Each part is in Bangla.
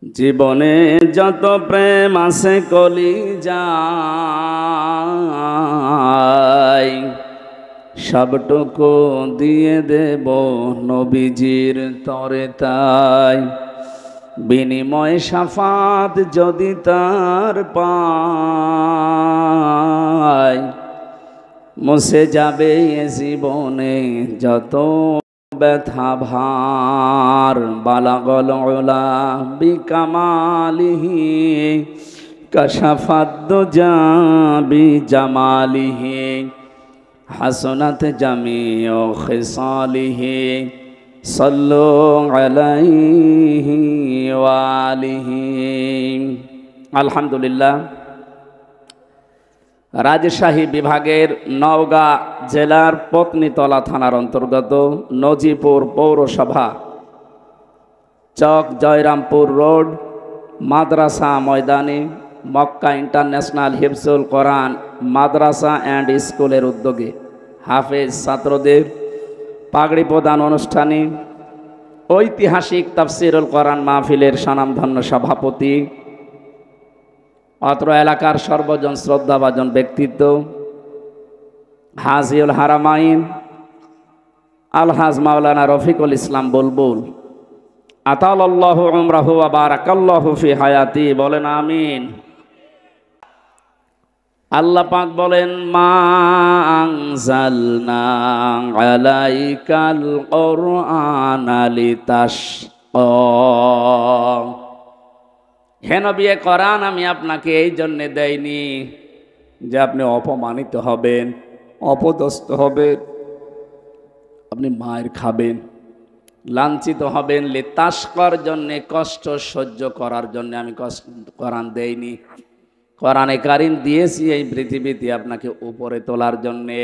জীবনে যত প্রেম আছে কলিজায় সবটুকু দিয়ে দেব নবীজির তরে, তাই বিনিময় শাফাত যদি তার পাই মুছে যাবে এ জীবনে যত ব্যথা ভার। বালাগল উলা বিকামালিহি কাশাফাত দুজা বিজামালিহি হাসনাত জামিউ খিসালিহি সাল্লু আলাইহি ওয়া আলিহি। আলহামদুলিল্লাহ। রাজশাহী বিভাগের নওগাঁ জেলার পত্নীতলা থানার অন্তর্গত নজিপুর পৌরসভা চক জয়রামপুর রোড মাদ্রাসা ময়দানে মক্কা ইন্টারন্যাশনাল হিফজুল কোরআন মাদ্রাসা অ্যান্ড স্কুলের উদ্যোগে হাফেজ ছাত্রদের পাগড়ি প্রদান অনুষ্ঠানে ঐতিহাসিক তাফসিরুল কোরআন মাহফিলের স্বনামধন্য সভাপতি, অত্র এলাকার সর্বজন শ্রদ্ধাভাজন ব্যক্তিত্ব হাজিউল হারামাইন আলহাজ মাওলানা রফিকুল ইসলাম বুলবুল আতালাল্লাহু উমরাহু ওয়া বারাকাল্লাহু ফি হায়াতি, বলেন আমিন। আল্লাহ পাক বলেন, মা আনজালনা আলাইকাল কুরআনা লিতাশকা। হে নবী, কোরআন আমি আপনাকে এই জন্যে দেইনি যে আপনি অপমানিত হবেন, অপদস্থ হবেন, আপনি মায়ের খাবেন, লাঞ্ছিত হবেন। লিতাশকার জন্যে, কষ্ট সহ্য করার জন্য আমি কোরআন দেইনি। কোরআনে কারিম দিয়েছি এই পৃথিবীতে আপনাকে উপরে তোলার জন্যে।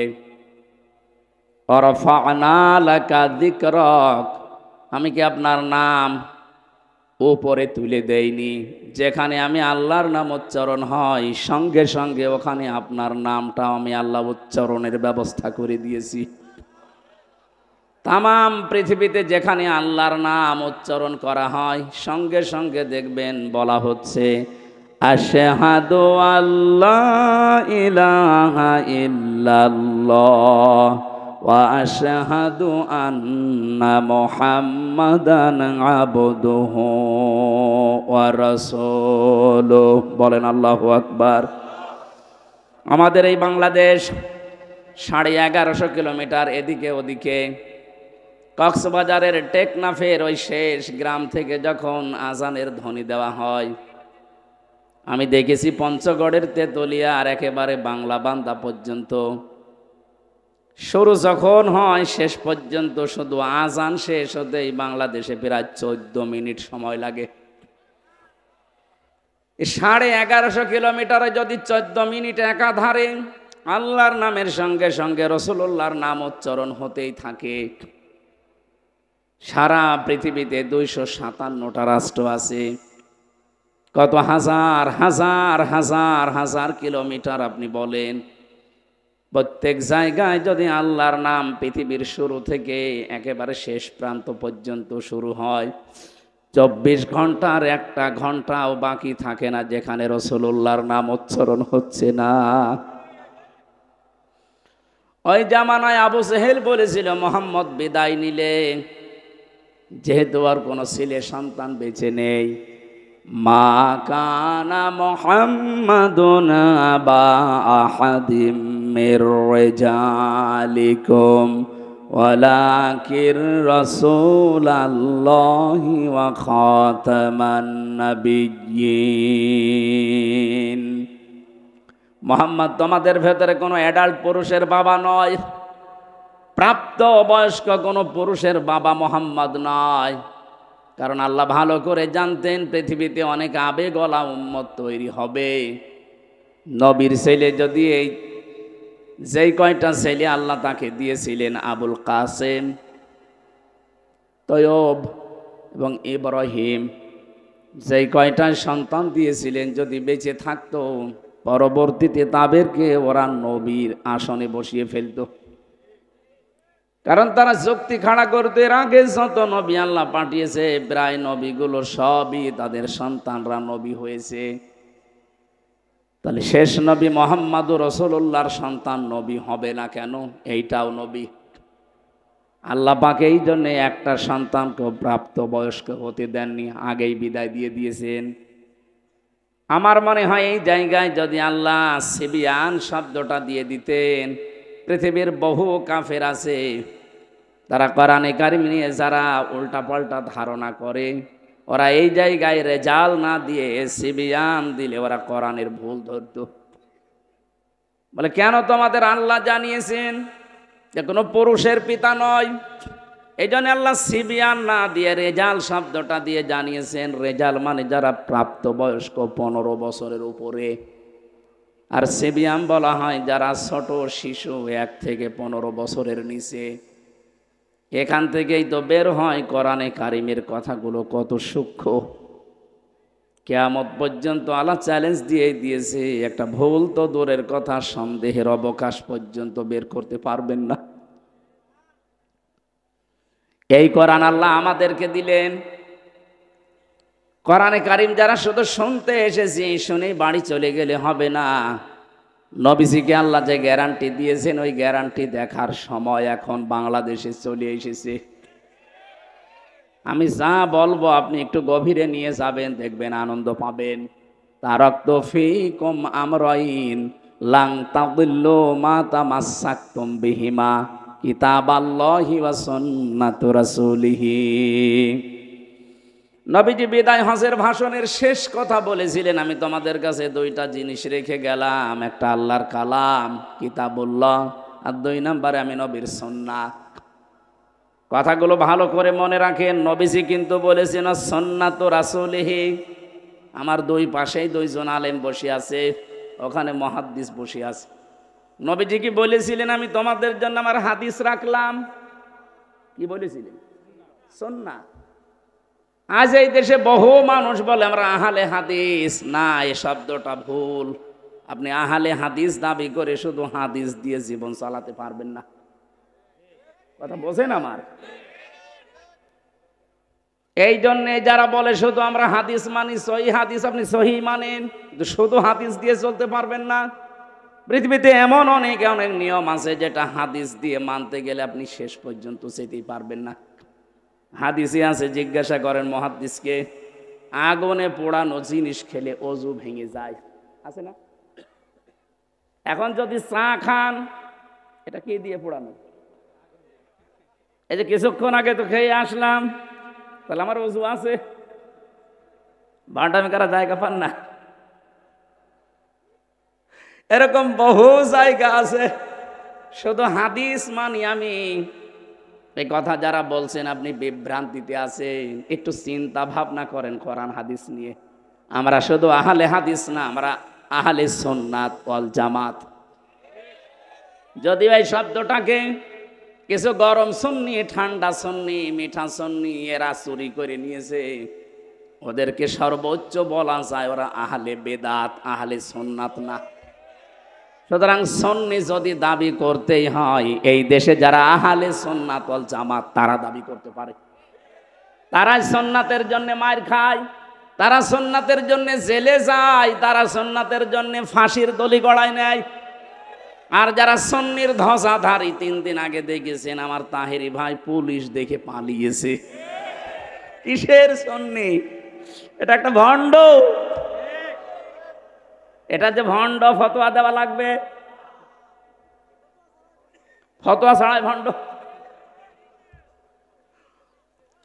ওয়ারফা'না লাকা যিকরাক, আমি কি আপনার নাম উপরে তুলে দেইনি? যেখানে আমি আল্লাহর নাম উচ্চারণ হয় সঙ্গে সঙ্গে ওখানে আপনার নামটাও আমি আল্লাহ উচ্চারণের ব্যবস্থা করে দিয়েছি। তামাম পৃথিবীতে যেখানে আল্লাহর নাম উচ্চারণ করা হয় সঙ্গে সঙ্গে দেখবেন বলা হচ্ছে আশহাদু আল্লা ইলাহা ইল্লাল্লাহ ওয়া আশহাদু আন্না মুহাম্মাদান আবদুহু ওয়া রাসূলুহু, বলেন আল্লাহু আকবার। আমাদের এই বাংলাদেশ 1150 কিলোমিটার এদিকে ওদিকে। কক্সবাজারের টেকনাফের ওই শেষ গ্রাম থেকে যখন আজানের ধ্বনি দেওয়া হয়, আমি দেখেছি পঞ্চগড়ের তেতুলিয়া আর একেবারে বাংলা বান্দা পর্যন্ত শুরু যখন হয় শেষ পর্যন্ত শুধু আজান শেষ হতেই বাংলাদেশে প্রায় 14 মিনিট সময় লাগে। 1150 কিলোমিটারে যদি 14 মিনিট একাধারে আল্লাহর নামের সঙ্গে সঙ্গে রাসূলুল্লাহর নাম উচ্চারণ হতেই থাকে। সারা পৃথিবীতে 257টা রাষ্ট্র আছে। কত হাজার হাজার হাজার হাজার কিলোমিটার আপনি বলেন। প্রত্যেক জায়গায় যদি আল্লাহর নাম পৃথিবীর শুরু থেকে একেবারে শেষ প্রান্ত পর্যন্ত শুরু হয়, 24 ঘন্টার 1টা ঘন্টাও বাকি থাকে না যেখানে রাসূলুল্লাহর নাম উচ্চারণ হচ্ছে না। ওই জামানায় আবু জেহেল বলেছিল, মোহাম্মদ বিদায় নিলে যেহেতু আর কোনো ছেলে সন্তান বেঁচে নেই, মা কানা মুহাম্মাদুন আবা আহাদিম মির রিজালিকুম ওয়ালাকির রাসূলুল্লাহি ওয়া খাতামান নাবিয়্যিন। মুহাম্মদ তোমাদের ভেতরে কোনো অ্যাডাল্ট পুরুষের বাবা নয়, প্রাপ্ত বয়স্ক কোনো পুরুষের বাবা মোহাম্মদ নয়। কারণ আল্লাহ ভালো করে জানতেন পৃথিবীতে অনেক আবেগওয়ালা উম্মত তৈরি হবে। নবীর ছেলে যদি যেই কয়টা ছেলে আল্লাহ তাকে দিয়েছিলেন, আবুল কাসেম, তয়ব এবং ইব্রাহিম, যেই কয়টা সন্তান দিয়েছিলেন যদি বেঁচে থাকতো পরবর্তীতে তাদেরকে ওরা নবীর আসনে বসিয়ে ফেলত। কারণ তারা যুক্তি খাড়া করতে, এর আগে যত নবী আল্লাহ পাঠিয়েছে প্রায় নবীগুলো সবই তাদের সন্তানরা নবী হয়েছে। তাহলে শেষ নবী মুহাম্মদুর রাসূলুল্লাহর সন্তান নবী হবে না কেন? এইটাও নবী। আল্লাহ পাক এই জন্য একটা সন্তানকে প্রাপ্ত বয়স্ক হতে দেননি, আগেই বিদায় দিয়ে দিয়েছেন। আমার মনে হয় এই জায়গায় যদি আল্লাহ সিবিয়ান শব্দটা দিয়ে দিতেন, পৃথিবীর বহু কাফের আছে তারা কোরআনে কারিম নিয়ে যারা উল্টাপাল্টা ধারণা করে, ওরা এই জায়গায় রেজাল না দিয়ে সিবিয়ান দিলে ওরা কোরআনের ভুল ধরত। বলে কেন তোমাদের আল্লাহ জানিয়েছেন যে কোনো পুরুষের পিতা নয়, এই জন্য আল্লাহ সিবিয়ান না দিয়ে রেজাল শব্দটা দিয়ে জানিয়েছেন। রেজাল মানে যারা প্রাপ্তবয়স্ক 15 বছরের উপরে, আর সিবিয়ান বলা হয় যারা ছোট শিশু 1 থেকে 15 বছরের নিচে। এখান থেকেই তো বের হয় কোরআনে কারিমের কথাগুলো কত সূক্ষ্ম। কিয়ামত পর্যন্ত আল্লাহ চ্যালেঞ্জ দিয়ে দিয়েছে, একটা ভুল তো দূরের কথা, সন্দেহের অবকাশ পর্যন্ত বের করতে পারবেন না। এই কোরআন আল্লাহ আমাদেরকে দিলেন। কোরআনে কারিম যারা শুধু শুনতে এসেছি, শুনেই বাড়ি চলে গেলে হবে না। নবীজিকে আল্লাহ যে গ্যারান্টি দিয়েছেন, ওই গ্যারান্টি দেখার সময় এখন বাংলাদেশে চলে এসেছে। আমি যা বলবো আপনি একটু গভীরে নিয়ে যাবেন, দেখবেন আনন্দ পাবেন। তারাকতু ফীকুম আমরাইন লান তাদিল্লু মা তামাসসাকতুম বিহিমা কিতাবাল্লাহি ওয়া সুন্নাতু রাসূলিহি। নবীজি বিদায় হজের ভাষণের শেষ কথা বলেছিলেন, আমি তোমাদের কাছে 2টা জিনিস রেখে গেলাম, একটা আল্লাহর কালাম কিতাবুল্লাহ, আর 2 নম্বরে আমি নবীর সুন্নাত। কথাগুলো ভালো করে মনে রাখেন। নবীজি কিন্তু বলেছেন সুন্নাতু রাসূলিহি। আমার 2 পাশেই 2 জন আলেম বসে আছে, ওখানে মুহাদ্দিস বসে আছে। নবীজি কি বলেছিলেন আমি তোমাদের জন্য আমার হাদিস রাখলাম? কি বলেছিলেন? সুন্নাত। আজ এই দেশে বহু মানুষ বলে আমরা আহলে হাদিস। না, এই শব্দটা ভুল। আপনি আহলে হাদিস দাবি করে শুধু হাদিস দিয়ে জীবন চালাতে পারবেন না। কথা বোঝেন আমার? এই জন্যে যারা বলে শুধু আমরা হাদিস মানি, সহি হাদিস, আপনি সহি মানেন, শুধু হাদিস দিয়ে চলতে পারবেন না। পৃথিবীতে এমন অনেক অনেক নিয়ম আছে যেটা হাদিস দিয়ে মানতে গেলে আপনি শেষ পর্যন্ত যেতেই পারবেন না। হাদিসে আছে, জিজ্ঞাসা করেন মুহাদ্দিসকে, আগুনে পোড়ানো জিনিস খেলে অজু ভেঙে যায়, আছে না? এখন যদি চা খান, এটা কি দিয়ে পোড়ানো? এই যে কিছুক্ষণ আগে তো খেয়ে আসলাম, তাহলে আমার অজু আছে? বাটামি করা জায়গা পান না? এরকম বহু জায়গা আছে। শুধু হাদিস মানি আমি, এই কথা যারা বলছেন আপনি বিভ্রান্তিতে আছেন। একটু চিন্তা ভাবনা করেন কোরআন হাদিস নিয়ে। আমরা শুধু আহলে হাদিস না, আমরা আহলে সুন্নাত ওয়াল জামাত। যদিও এই শব্দটাকে কিছু গরম সুন্নি, ঠান্ডা সুন্নি, মিঠা সুন্নি এরা চুরি করে নিয়েছে, ওদেরকে সর্বোচ্চ বলা যায় ওরা আহলে বেদাত, আহলে সুন্নাত না। সুতরাং সুন্নি যদি দাবি করতেই হয়, এই দেশে যারা আহলে সুন্নাত ওয়াল জামাত তারা দাবি করতে পারে। তারাই সুন্নাতের জন্য মার খায়, তারা সুন্নাতের জন্য জেলে যায়, তারা সুন্নাতের জন্য ফাঁসির দড়ি গড়ায় নেয়। আর যারা সুন্নির ধ্বজাধারী, 3 দিন আগে দেখেছেন আমার তাহেরি ভাই পুলিশ দেখে পালিয়েছে। কিসের সুন্নি? এটা একটা ভণ্ড। এটা যে ভণ্ড, ফতোয়া দেওয়া লাগবে, ফতোয়া ছাড়াই ভণ্ড।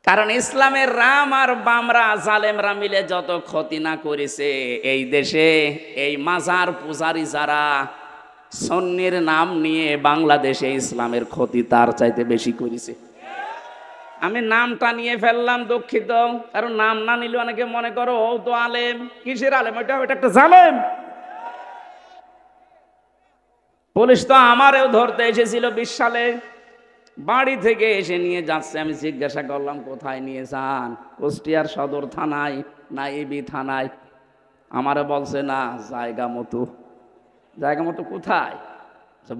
কারণ ইসলামের রাম আর বামরা, জালেমরা মিলে যত ক্ষতি না করেছে এই দেশে, এই মাজার পূজারী যারা সুন্নির নাম নিয়ে বাংলাদেশে ইসলামের ক্ষতি তার চাইতে বেশি করেছে। আমি নামটা নিয়ে ফেললাম, দুঃখিত। কারণ নাম না নিলে অনেকে মনে করো ও তো আলেম। কিসের আলেম? ওটা একটা জালেম। পুলিশ তো আমারেও ধরতে এসেছিল 20 সালে, বাড়ি থেকে এসে নিয়ে যাচ্ছে। আমি জিজ্ঞাসা করলাম কোথায় নিয়ে যান? কুষ্টিয়ার সদর থানায় না এবি থানায়? আমারে বলছে না, জায়গা মতো। জায়গা মতো কোথায়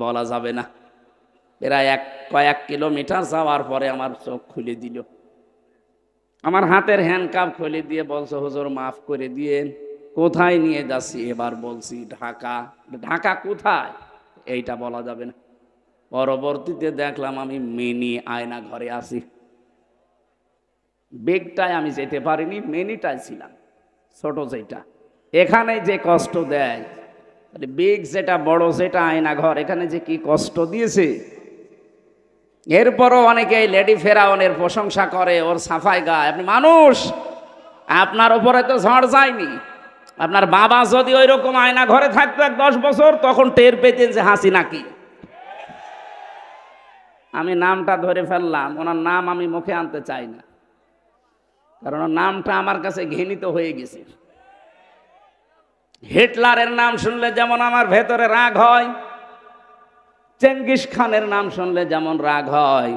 বলা যাবে না। প্রায় কয়েক কিলোমিটার যাওয়ার পরে আমার চোখ খুলে দিল। আমার হাতের হ্যান্ডকাপ খুলে দিয়ে বলছে, হুজুর মাফ করে দিয়েন। কোথায় নিয়ে যাচ্ছি? এবার বলছি ঢাকা। ঢাকা কোথায় এইটা বলা যাবে না। পরবর্তীতে দেখলাম আমি মিনি আয়না ঘরে আছি। বেগটায় আমি যেতে পারিনি, মিনিটায় ছিলাম, ছোট যেটা। এখানে যে কষ্ট দেয়, বেগ যেটা বড়, যেটা আয়না ঘর, এখানে যে কি কষ্ট দিয়েছে। এরপরও অনেকে লেডি ফেরাউনের প্রশংসা করে, ওর সাফাই গায়। আপনি মানুষ, আপনার উপরে তো ঝড় যায়নি। আপনার বাবা যদি ওই রকম আয়না ঘরে থাকতো 10 বছর, তখন টের পেতেন যে হাসি নাকি। আমি নামটা ধরে ফেললাম, ওনার নাম আমি মুখে আনতে চাই না, কারণ ওর নামটা আমার কাছে ঘৃণিত হয়ে গেছে। হিটলারের নাম শুনলে যেমন আমার ভেতরে রাগ হয়, চেঙ্গিস খানের নাম শুনলে যেমন রাগ হয়,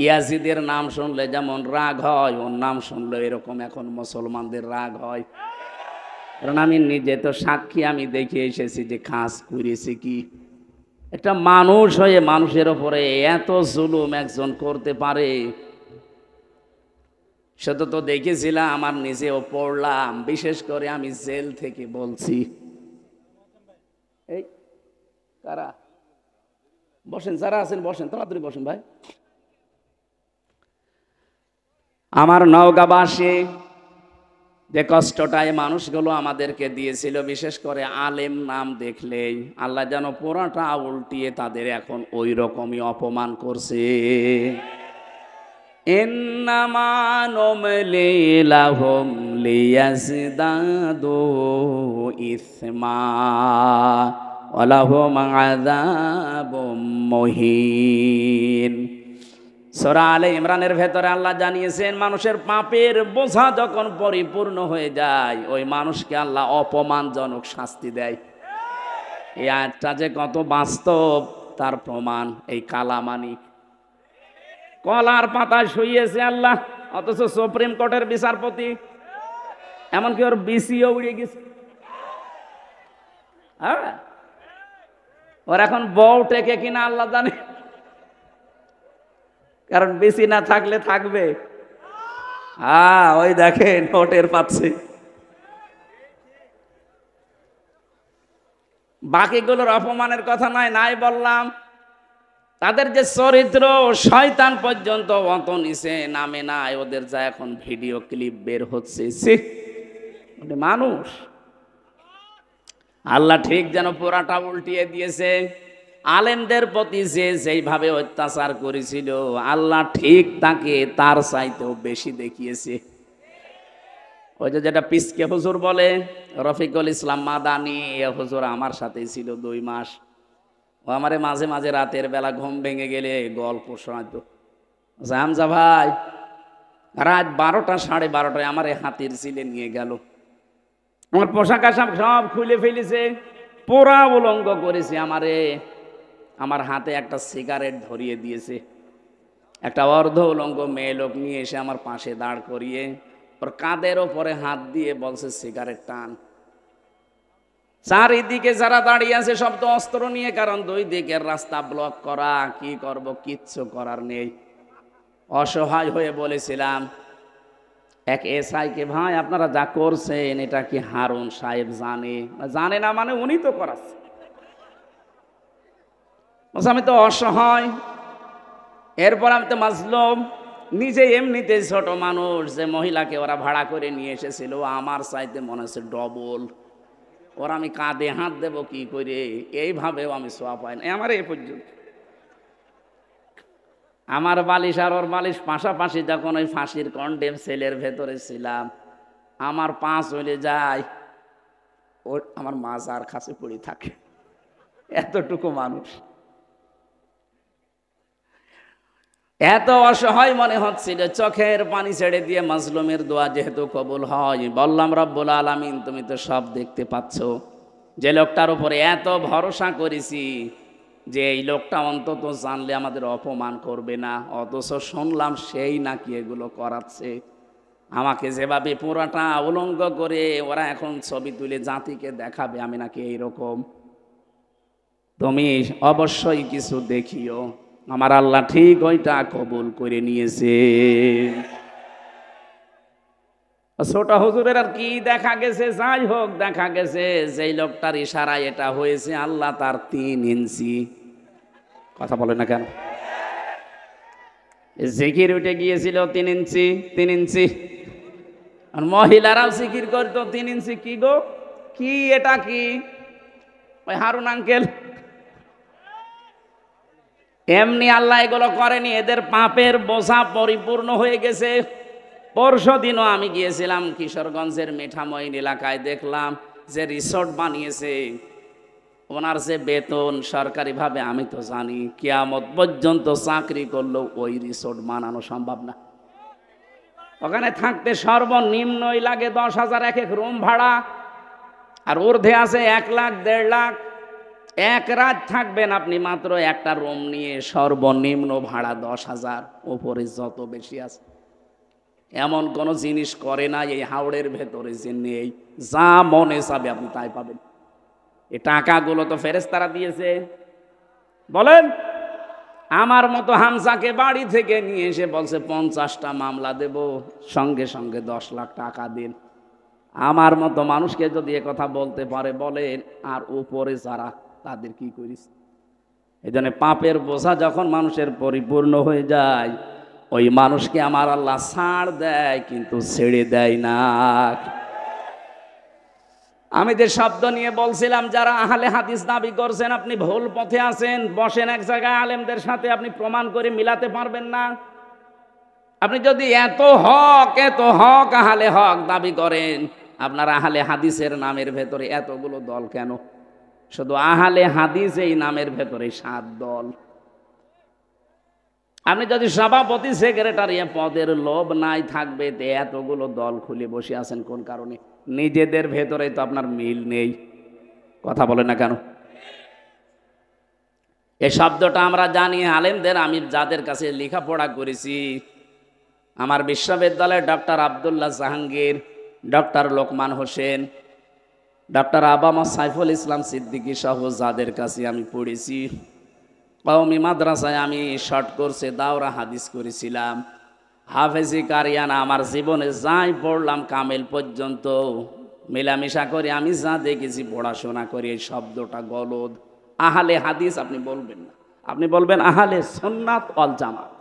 ইয়াজিদের নাম শুনলে যেমন রাগ হয়, ওর নাম শুনলে এরকম এখন মুসলমানদের রাগ হয়। কারণ আমি নিজে তো সাক্ষী, আমি দেখে এসেছি যে কাজ করেছে কি। একটা মানুষ হয়ে মানুষের ওপরে এত জুলুম একজন করতে পারে, সেটা তো দেখেছিলাম, আমার নিজেও পড়লাম। বিশেষ করে আমি জেল থেকে বলছি। এই কারা বসেন, যারা আছেন বসেন, তাড়াতাড়ি বসেন ভাই। আমার নওগাঁবাসী যে কষ্টটাই মানুষগুলো আমাদেরকে দিয়েছিল, বিশেষ করে আলেম নাম দেখলেই আল্লাহ যেন পুরাটা উল্টিয়ে তাদের এখন ওই রকমই অপমান করছে। ইন্নামা নুমলি লাহুম লিয়াজদাদু ইসমা ওয়া লাহুম আযাবুম মুহিন। সূরা আলে ইমরানের ভেতরে আল্লাহ জানিয়েছেন, মানুষের পাপের বোঝা যখন পরিপূর্ণ হয়ে যায়, ওই মানুষকে আল্লাহ অপমানজনক শাস্তি দেয়। এই আয়াতটা যে কত বাস্তব তার প্রমাণ এই কালামানি। কলার পাতায় শুইয়েছে আল্লাহ, অথচ সুপ্রিম কোর্টের বিচারপতি, এমনকি ওর বিসিও উড়ে গেছে। হ্যাঁ, ওর এখন বউ টেকে কিনা আল্লাহ জানে, কারণ বিসি না থাকলে থাকবে। হ্যাঁ, ওই দেখেন নোটের পাচ্ছে। বাকিগুলোর অপমানের কথা নাই বললাম। তাদের যে চরিত্র, শয়তান পর্যন্ত অত নিচে নামে নাই, ওদের যা এখন ভিডিও ক্লিপ বের হচ্ছে। মানুষ আল্লাহ ঠিক যেন পুরাটা উল্টিয়ে দিয়েছে। আলেমদের প্রতি যে যেইভাবে অত্যাচার করেছিল, আল্লাহ ঠিক তাকে তার চাইতেও বেশি দেখিয়েছে। ওই যে যেটা পিসকে হুজুর বলে, রফিকুল ইসলাম মাদানি, এ হুজুর আমার সাথেই ছিল 2 মাস। ও আমারে মাঝে মাঝে রাতের বেলা ঘুম ভেঙে গেলে গল্প শোনাতো। হামজা ভাই, রাত 12টা 12:30টায় আমার হাতির ছিলে নিয়ে গেল। আমার পোশাক আশাক সব খুলে ফেলেছে, পোড়া উলঙ্গ করেছে আমারে। আমার হাতে একটা সিগারেট ধরিয়ে দিয়েছে। একটা অর্ধ উলঙ্গ মেয়ে লোক নিয়ে এসে আমার পাশে দাঁড় করিয়ে ওর কাঁধের ওপরে হাত দিয়ে বলছে, সিগারেট টান। চারিদিকে যারা দাঁড়িয়ে আছে সব তো অস্ত্র নিয়ে, কারণ 2 দিকের রাস্তা ব্লক করা। কি করব, কিচ্ছু করার নেই। অসহায় হয়ে বলেছিলাম এক এসআইকে, ভাই আপনারা যা করছেন এটা কি হারুন সাহেব জানে না? মানে উনি তো করাচ্ছে। আমি তো অসহায়। এরপর আমি তো মাজলুম, নিজে এমনিতে ছোট মানুষ। যে মহিলাকে ওরা ভাড়া করে নিয়ে এসেছিল, আমার চাইতে মনে হচ্ছে ডবল। ওরা আমি কাঁধে হাত দেব কি করে, এইভাবেও আমি সোয়া পাই না। আমার এই পর্যন্ত আমার বালিশ আর ওর বালিশ পাশাপাশি, যখন ওই ফাঁসির কন্ডেম সেলের ভেতরে ছিলাম, আমার পা চলে যায়, ওর আমার মাজার কাছে পড়ে থাকে। এতটুকু মানুষ, এত অসহায় মনে হচ্ছিল। চোখের পানি ছেড়ে দিয়ে মাজলুমের দোয়া যেহেতু কবুল হয়, বললাম রব্বুল আলামিন তুমি তো সব দেখতে পাচ্ছ। যে লোকটার উপরে এত ভরসা করেছি যে এই লোকটা অন্তত জানলে আমাদের অপমান করবে না, অথচ শুনলাম সেই নাকি এগুলো করাচ্ছে। আমাকে যেভাবে পুরাটা উলঙ্গ করে ওরা এখন ছবি তুলে জাতিকে দেখাবে আমি নাকি এইরকম। তুমি অবশ্যই কিছু দেখিও। আমার আল্লাহ ঠিক ওইটা কবুল করে নিয়েছে। ছোট হুজুরের আর কি দেখা গেছে, যাই হোক দেখা গেছে যেই লোকটার ইশারায় এটা হয়েছে আল্লাহ তার 3 ইঞ্চি, কথা বলে না কেন, জিকির উঠে গিয়েছিল 3 ইঞ্চি 3 ইঞ্চি, আর মহিলারাও জিকির করতো 3 ইঞ্চি। কি গো কি এটা কি? ওই হারুন আঙ্কেল এমনি আল্লাহ এগুলো করেনি, এদের পাপের বোঝা পরিপূর্ণ হয়ে গেছে। পরশু দিনও আমি গিয়েছিলাম কিশোরগঞ্জের মিঠামইন এলাকায়, দেখলাম যে রিসোর্ট বানিয়েছে, ওনার যে বেতন সরকারিভাবে আমি তো জানি কিয়ামত পর্যন্ত চাকরি করলেও ওই রিসোর্ট বানানো সম্ভব না। ওখানে থাকতে সর্বনিম্নই লাগে 10,000 এক এক রুম ভাড়া, আর ঊর্ধ্বে আছে 1 লাখ 1.5 লাখ। এক রাত থাকবেন আপনি মাত্র একটা রুম নিয়ে, সর্বনিম্ন ভাড়া 10,000, উপরে যত বেশি আছে। এমন কোন জিনিস করে না এই হাওড়ের ভেতরে যে নেই, যা মনে চাবে আপনি তাই পাবেন। এই টাকাগুলো তো ফেরেশতারা দিয়েছে। বলেন, আমার মতো হামজাকে বাড়ি থেকে নিয়ে এসে বলছে 50টা মামলা দেব, সঙ্গে সঙ্গে 10 লাখ টাকা দিন। আমার মতো মানুষকে যদি এ কথা বলতে পারে বলেন, আর উপরে যারা তাদের কি করিস? এই জন্য পাপের বোঝা যখন মানুষের পরিপূর্ণ হয়ে যায়, ওই মানুষকে আমার আল্লাহ ছাড় দেয়, কিন্তু ছেড়ে দেয় না। আমি যে শব্দ নিয়ে বলছিলাম, যারা আহলে হাদিস দাবি করছেন আপনি ভুল পথে আছেন। বসেন এক জায়গায় আলেমদের সাথে, আপনি প্রমাণ করে মিলাতে পারবেন না। আপনি যদি এত হক আহলে হক দাবি করেন, আপনার আহলে হাদিসের নামের ভেতরে এতগুলো দল কেন? শুধু আহলে হাদিস এই নামের ভেতরে 7 দল। আপনি যদি সভাপতি সেক্রেটারি পদের লোভ নাই থাকবে, এতগুলো দল খুলে বসে আছেন কোন কারণে? নিজেদের ভেতরে তো আপনার মিল নেই, কথা বলে না কেন? এই শব্দটা আমরা জানি আলেমদের, আমি যাদের কাছে লেখাপড়া করেছি, আমার বিশ্ববিদ্যালয়ে doctor Abdullah Jahangir, doctor Lokman Hossain, doctor আবামা সাইফুল ইসলাম সিদ্দিকী সহ যাদের কাছে আমি পড়েছি, কওমি মাদ্রাসায় আমি শর্ট কোর্সে দাওরা হাদিস করেছিলাম, হাফেজি কারিয়ানা আমার জীবনে যাই পড়লাম কামেল পর্যন্ত মেলামেশা করে আমি যা দেখেছি, পড়াশোনা করি, এই শব্দটা গলদ। আহলে হাদিস আপনি বলবেন না, আপনি বলবেন আহলে সুন্নাত ওয়াল জামাত।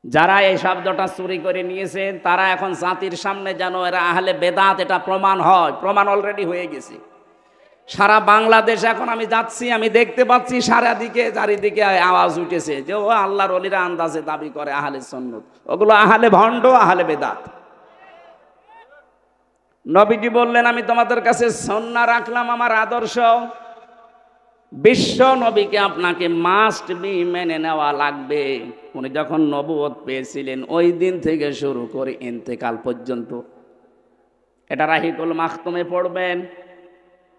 যারা এই শব্দটা চুরি করে নিয়েছেন তারা এখন জাতির সামনে যেন এরা আহলে বেদাত এটা প্রমাণ হয়। প্রমাণ অলরেডি হয়ে গেছে। সারা বাংলাদেশ এখন আমি যাচ্ছি, আমি দেখতে পাচ্ছি সারাদিকে চারিদিকে আওয়াজ উঠেছে যে ও আল্লাহর ওলিরা আন্দাজে দাবি করে আহলে সুন্নাত, ওগুলো আহলে ভণ্ড, আহলে বেদাত। নবীজি বললেন আমি তোমাদের কাছে সুন্নাহ রাখলাম আমার আদর্শ, বিশ্ব নবীকে আপনাকে মাস্ট বি মেনে নেওয়া লাগবে। উনি যখন নবুয়ত পেয়েছিলেন ওই দিন থেকে শুরু করে ইন্তেকাল পর্যন্ত, এটা রাহিকুল মাখতুমে পড়বেন।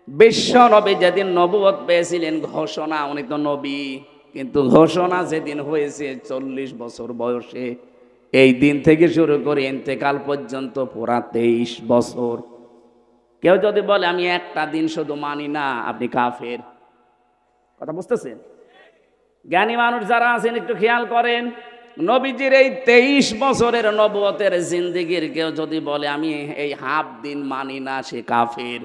বিশ্ব নবী যেদিন নবুয়ত পেয়েছিলেন ঘোষণা, উনি তো নবী, কিন্তু ঘোষণা যেদিন হয়েছে 40 বছর বয়সে, এই দিন থেকে শুরু করে ইন্তেকাল পর্যন্ত পুরা 23 বছর। কেউ যদি বলে আমি একটা দিন শুধু মানি না, আপনি কাফের। কথা বুঝতেছেন? জ্ঞানী মানুষ যারা আছেন একটু খেয়াল করেন, নবীজির এই 23 বছরের নবুয়তের জিন্দেগির কেউ যদি বলে আমি এই হাফ দিন মানি না, সে কাফের।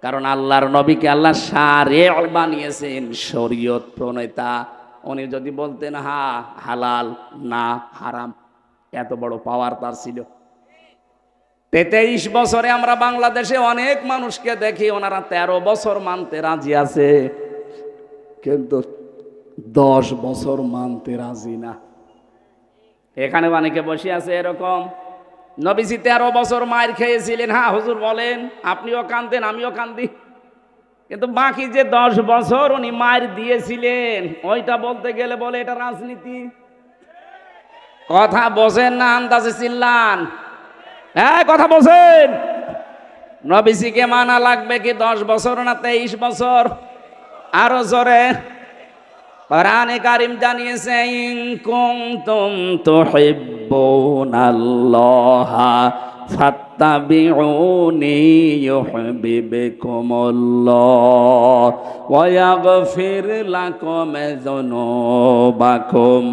কারণ আল্লাহর নবীকে আল্লাহ শারিয় বানিয়েছেন, শরীয়ত প্রণেতা। উনি যদি বলতেন হা হালাল না হারাম, এত বড় পাওয়ার তার ছিল। 23 বছরে আমরা বাংলাদেশে অনেক মানুষকে দেখি ওনারা 13 বছর মানতে রাজি আছে, কিন্তু 10 বছর মানতে রাজি না। এখানে অনেকে বসে আছে এরকম। নবীজি 13 বছর মায়ের খেয়েছিলেন, হ্যাঁ হুজুর বলেন, আপনিও কান্দেন আমিও কান্দি, কিন্তু বাকি যে 10 বছর উনি মায়ের দিয়েছিলেন, ওইটা বলতে গেলে বলে এটা রাজনীতি। কথা বোঝেন না, আন্দাজে চিল্লান। হ্যাঁ কথা বোঝেন। নবীজিকে মানা লাগবে কি 10 বছর না 23 বছর? আরো জোরে। কোরআনে কারীম জানিয়েছে ইন কুনতুম তুহিব্বুনাল্লাহা ফাত্তাবিউনি ইউহিব্বুকুমুল্লাহ ওয়া ইয়াগফির লাকুম যুনুবাকুম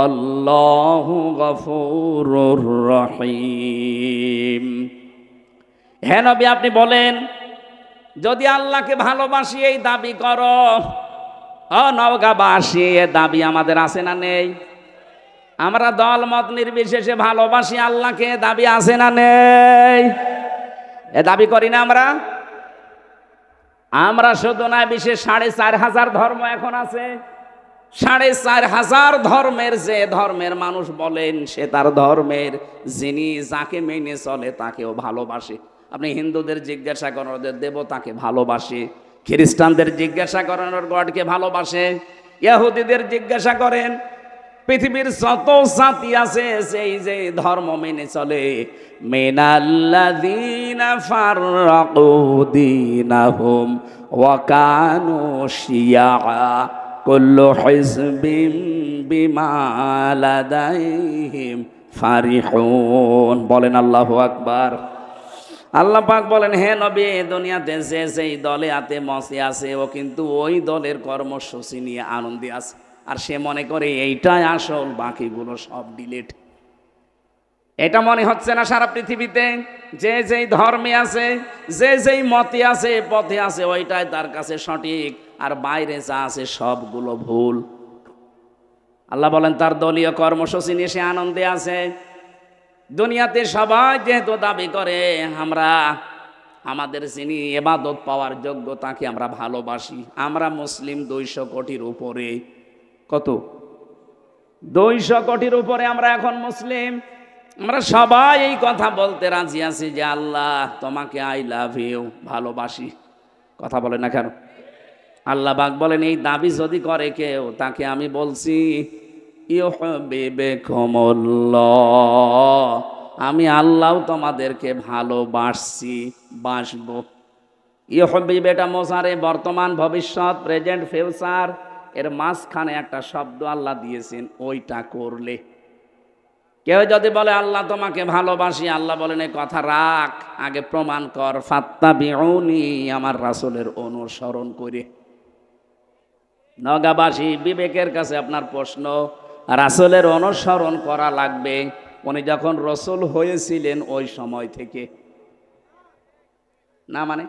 আল্লাহু গফুরুর রহিম। হে নবী, আপনি বলেন, যদি আল্লাহকে ভালোবাসি এই দাবি করো, ও নওগাঁবাসী, এ দাবি আমাদের আছে না নেই? আমরা দল মত নির্বিশেষে ভালোবাসি আল্লাহকে, দাবি আছে না নেই? এ দাবি করি না আমরা? আমরা শুধু না, বিশেষ 4,500 ধর্ম এখন আছে। 4,500 ধর্মের যে ধর্মের মানুষ বলেন, সে তার ধর্মের যিনি যাকে মেনে চলে তাকেও ভালোবাসে। আপনি হিন্দুদের জিজ্ঞাসা করেন, ওদের দেবতাকে ভালোবাসে। খ্রিস্টানদের জিজ্ঞাসা করেন, ওর গডকে ভালোবাসে। ইহুদিদের জিজ্ঞাসা করেন, পৃথিবীর যত জাতি আছে সেই যে ধর্ম মেনে চলে, মিনাল্লাযীনা ফাররাকু দীনাহুম ওয়া কানু শিয়া কুল্লু হিজবিম বিমা লাদাইহিম ফারিহুন। বলেন আল্লাহু আকবার। আল্লাহ পাক বলেন, হে নবী, দুনিয়াতে যে যেই দলে আতে মসে আছে, ও কিন্তু ওই দলের কর্মসূচি নিয়ে আনন্দে আছে। আর সে মনে করে এইটাই আসল, বাকিগুলো সব ডিলিট। এটা মনে হচ্ছে না সারা পৃথিবীতে যে যেই ধর্মে আছে, যে যেই মতে আছে, পথে আছে, ওইটাই তার কাছে সঠিক, আর বাইরে যা আছে সবগুলো ভুল। আল্লাহ বলেন, তার দলীয় কর্মসূচি নিয়ে সে আনন্দে আছে। দুনিয়াতে সবাই যেহেতু দাবি করে আমরা আমাদের যিনি ইবাদত পাওয়ার যোগ্য তাকে আমরা ভালোবাসি। আমরা মুসলিম 200 কোটির উপরে। কত? 200 কোটির উপরে আমরা এখন মুসলিম। আমরা সবাই এই কথা বলতে রাজি আছি যে আল্লাহ তোমাকে আই লাভ ইউ, ভালোবাসি। কথা বলে না কেন? আল্লাহ পাক বলেন, এই দাবি যদি করে কেউ, তাকে আমি বলছি ইউহিব্বুকুমুল্লাহ, আমি আল্লাহ তোমাদেরকে ভালোবাসছি, বাসবো। ইউহিব্বু এটা মোজারে, বর্তমান, ভবিষ্যৎ, প্রেজেন্ট, ফিউচার, এর মাঝখানে একটা শব্দ আল্লাহ দিয়েছেন, ওইটা করলে। কেউ যদি বলে আল্লাহ তোমাকে ভালোবাসি, আল্লাহ বলেন এই কথা রাখ, আগে প্রমাণ কর, ফাত্তাবিউনি, আমার রাসূলের অনুসরণ করে। নওগাঁবাসী, বিবেকের কাছে আপনার প্রশ্ন, রাসূলের অনুসরণ করা লাগবে। উনি যখন রাসূল হয়েছিলেন ওই সময় থেকে না, মানে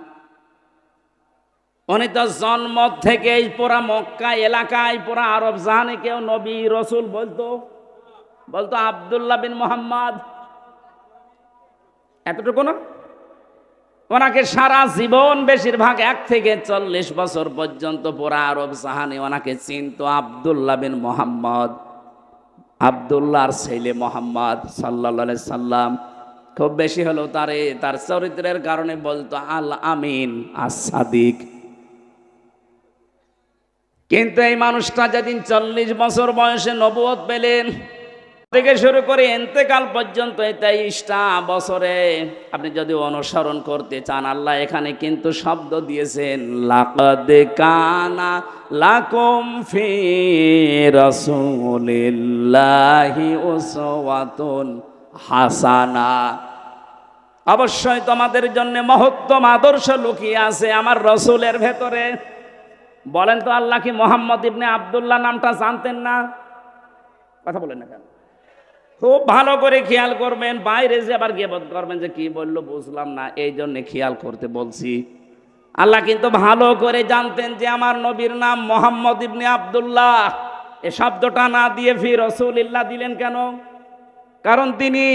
উনি তো জন্ম থেকেই পুরা মক্কা এলাকায়, পুরা আরব জাহানে কেউ নবী রাসূল বলতো আব্দুল্লাহ বিন মুহাম্মদ, এতটুকু না? ওনাকে সারা জীবন, বেশিরভাগ 1 থেকে 40 বছর পর্যন্ত পুরা আরব জাহানে ওনাকে চিনত আব্দুল্লাহ বিন মুহাম্মদ, আব্দুল্লাহর ছেলে মুহাম্মদ সাল্লাল্লাহু আলাইহি সাল্লাম। খুব বেশি হলেও তার চরিত্রের কারণে বলতো আল আমিন, আস-সাদিক। কিন্তু এই মানুষটা যেদিন 40 বছর বয়সে নবুয়ত পেলেন, থেকে শুরু করে ইন্তেকাল পর্যন্ত 23টা বছরে আপনি যদি অনুসরণ করতে চান, আল্লাহ এখানে কিন্তু শব্দ দিয়েছেন, লাকাদ কানা লাকুম ফি রাসূলিল্লাহি উসওয়াতুন হাসানা। অবশ্যই তোমাদের জন্য মহত্তম আদর্শ লুকিয়ে আছে আমার রাসূলের ভেতরে। বলেন তো, আল্লাহ কি মুহাম্মদ ইবনে আব্দুল্লাহ নামটা জানতেন না? কথা বলেন না কেন? খুব ভালো করে খেয়াল করবেন, বাইরে যে আবার গিবত করবেন যে কি বললো বুঝলাম না, এই জন্য খেয়াল করতে বলছি। আল্লাহ কিন্তু ভালো করে জানতেন যে আমার নবীর নাম মুহাম্মদ ইবনে আব্দুল্লাহ। এই শব্দটা না দিয়ে ফি রাসূলিল্লাহ দিলেন কেন? কারণ তিনি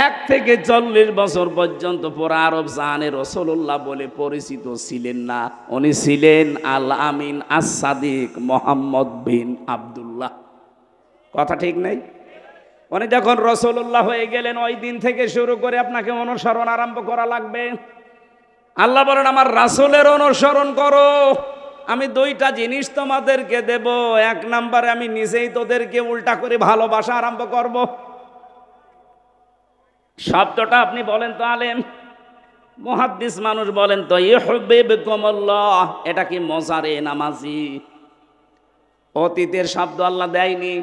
1 থেকে 40 বছর পর্যন্ত পুরা আরব জাহানে রাসূলুল্লাহ বলে পরিচিত ছিলেন না। উনি ছিলেন আল আমিন, আস-সাদিক, মুহাম্মদ বিন আব্দুল্লাহ। কথা ঠিক নেই? উনি যখন রাসূলুল্লাহ হয়ে গেলেন, ওই দিন থেকে শুরু করে আপনাকে অনুসরণ আরম্ভ করা লাগবে। আল্লাহ বলেন, আমার রাসূলের অনুসরণ করো। আমি 2টা জিনিস তোমাদেরকে দেব। 1 নম্বরে আমি নিজেই তোদেরকে উল্টা করে ভালোবাসা আরম্ভ করব। শব্দটা আপনি বলেন তো আলেম, মুহাদ্দিস মানুষ বলেন তো, ইউহিব্বুকুমুল্লাহ, এটা কি মোজারে নামাজি? অতীতের শব্দ আল্লাহ দেয়নি।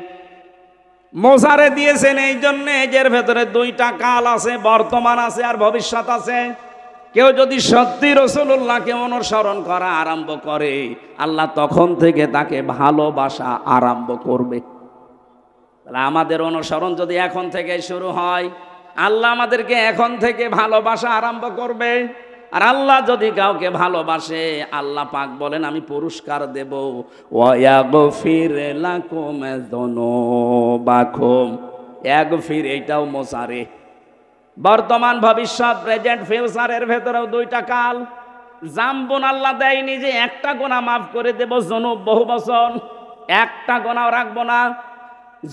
মোসারে দিয়েছেন এই জন্যে এর ভেতরে দুইটা কাল আছে, বর্তমান আছে আর ভবিষ্যৎ আছে। কেউ যদি সত্যি রাসূলুল্লাহকে অনুসরণ করা আরম্ভ করে, আল্লাহ তখন থেকে তাকে ভালোবাসা আরম্ভ করবে। তাহলে আমাদের অনুসরণ যদি এখন থেকে শুরু হয়, আল্লাহ আমাদেরকে এখন থেকে ভালোবাসা আরম্ভ করবে। আর আল্লাহ যদি কাউকে ভালোবাসে, আল্লাহ পাক বলেন আমি পুরস্কার দেব, ওয়াগফির লাকুম যুনুবাকুম। ইয়াগফির এইটাও মোসারে, বর্তমান ভবিষ্যৎ প্রেজেন্ট ফিউচারের ভেতরেও দুইটা কাল। জাম্বুন আল্লাহ দেয়নি যে একটা গোনা মাফ করে দেব, জনুব বহু বচন, একটা গোনাও রাখবো না।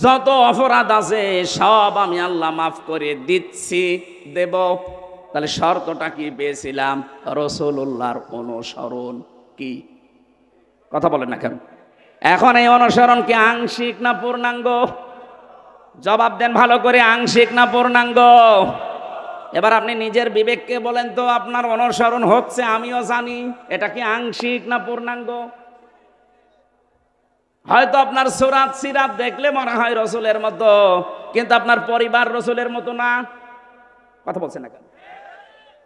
যত অপরাধ আছে সব আমি আল্লাহ মাফ করে দিচ্ছি, দেব। তাহলে শর্তটা কি পেয়েছিলাম? রাসূলুল্লাহর অনুসরণ। কি কথা বলেন না কেন? এখন এই অনুসরণ কি আংশিক না পূর্ণাঙ্গ? জবাব দেন ভালো করে, আংশিক না পূর্ণাঙ্গ? এবার আপনি নিজের বিবেককে বলেন তো, আপনার অনুসরণ হচ্ছে, আমিও জানি, এটা কি আংশিক না পূর্ণাঙ্গ? হয়তো আপনার সুরাত সিরাত দেখলে মনে হয় রসুলের মতো, কিন্তু আপনার পরিবার রসুলের মতো না। কথা বলছেন না কেন?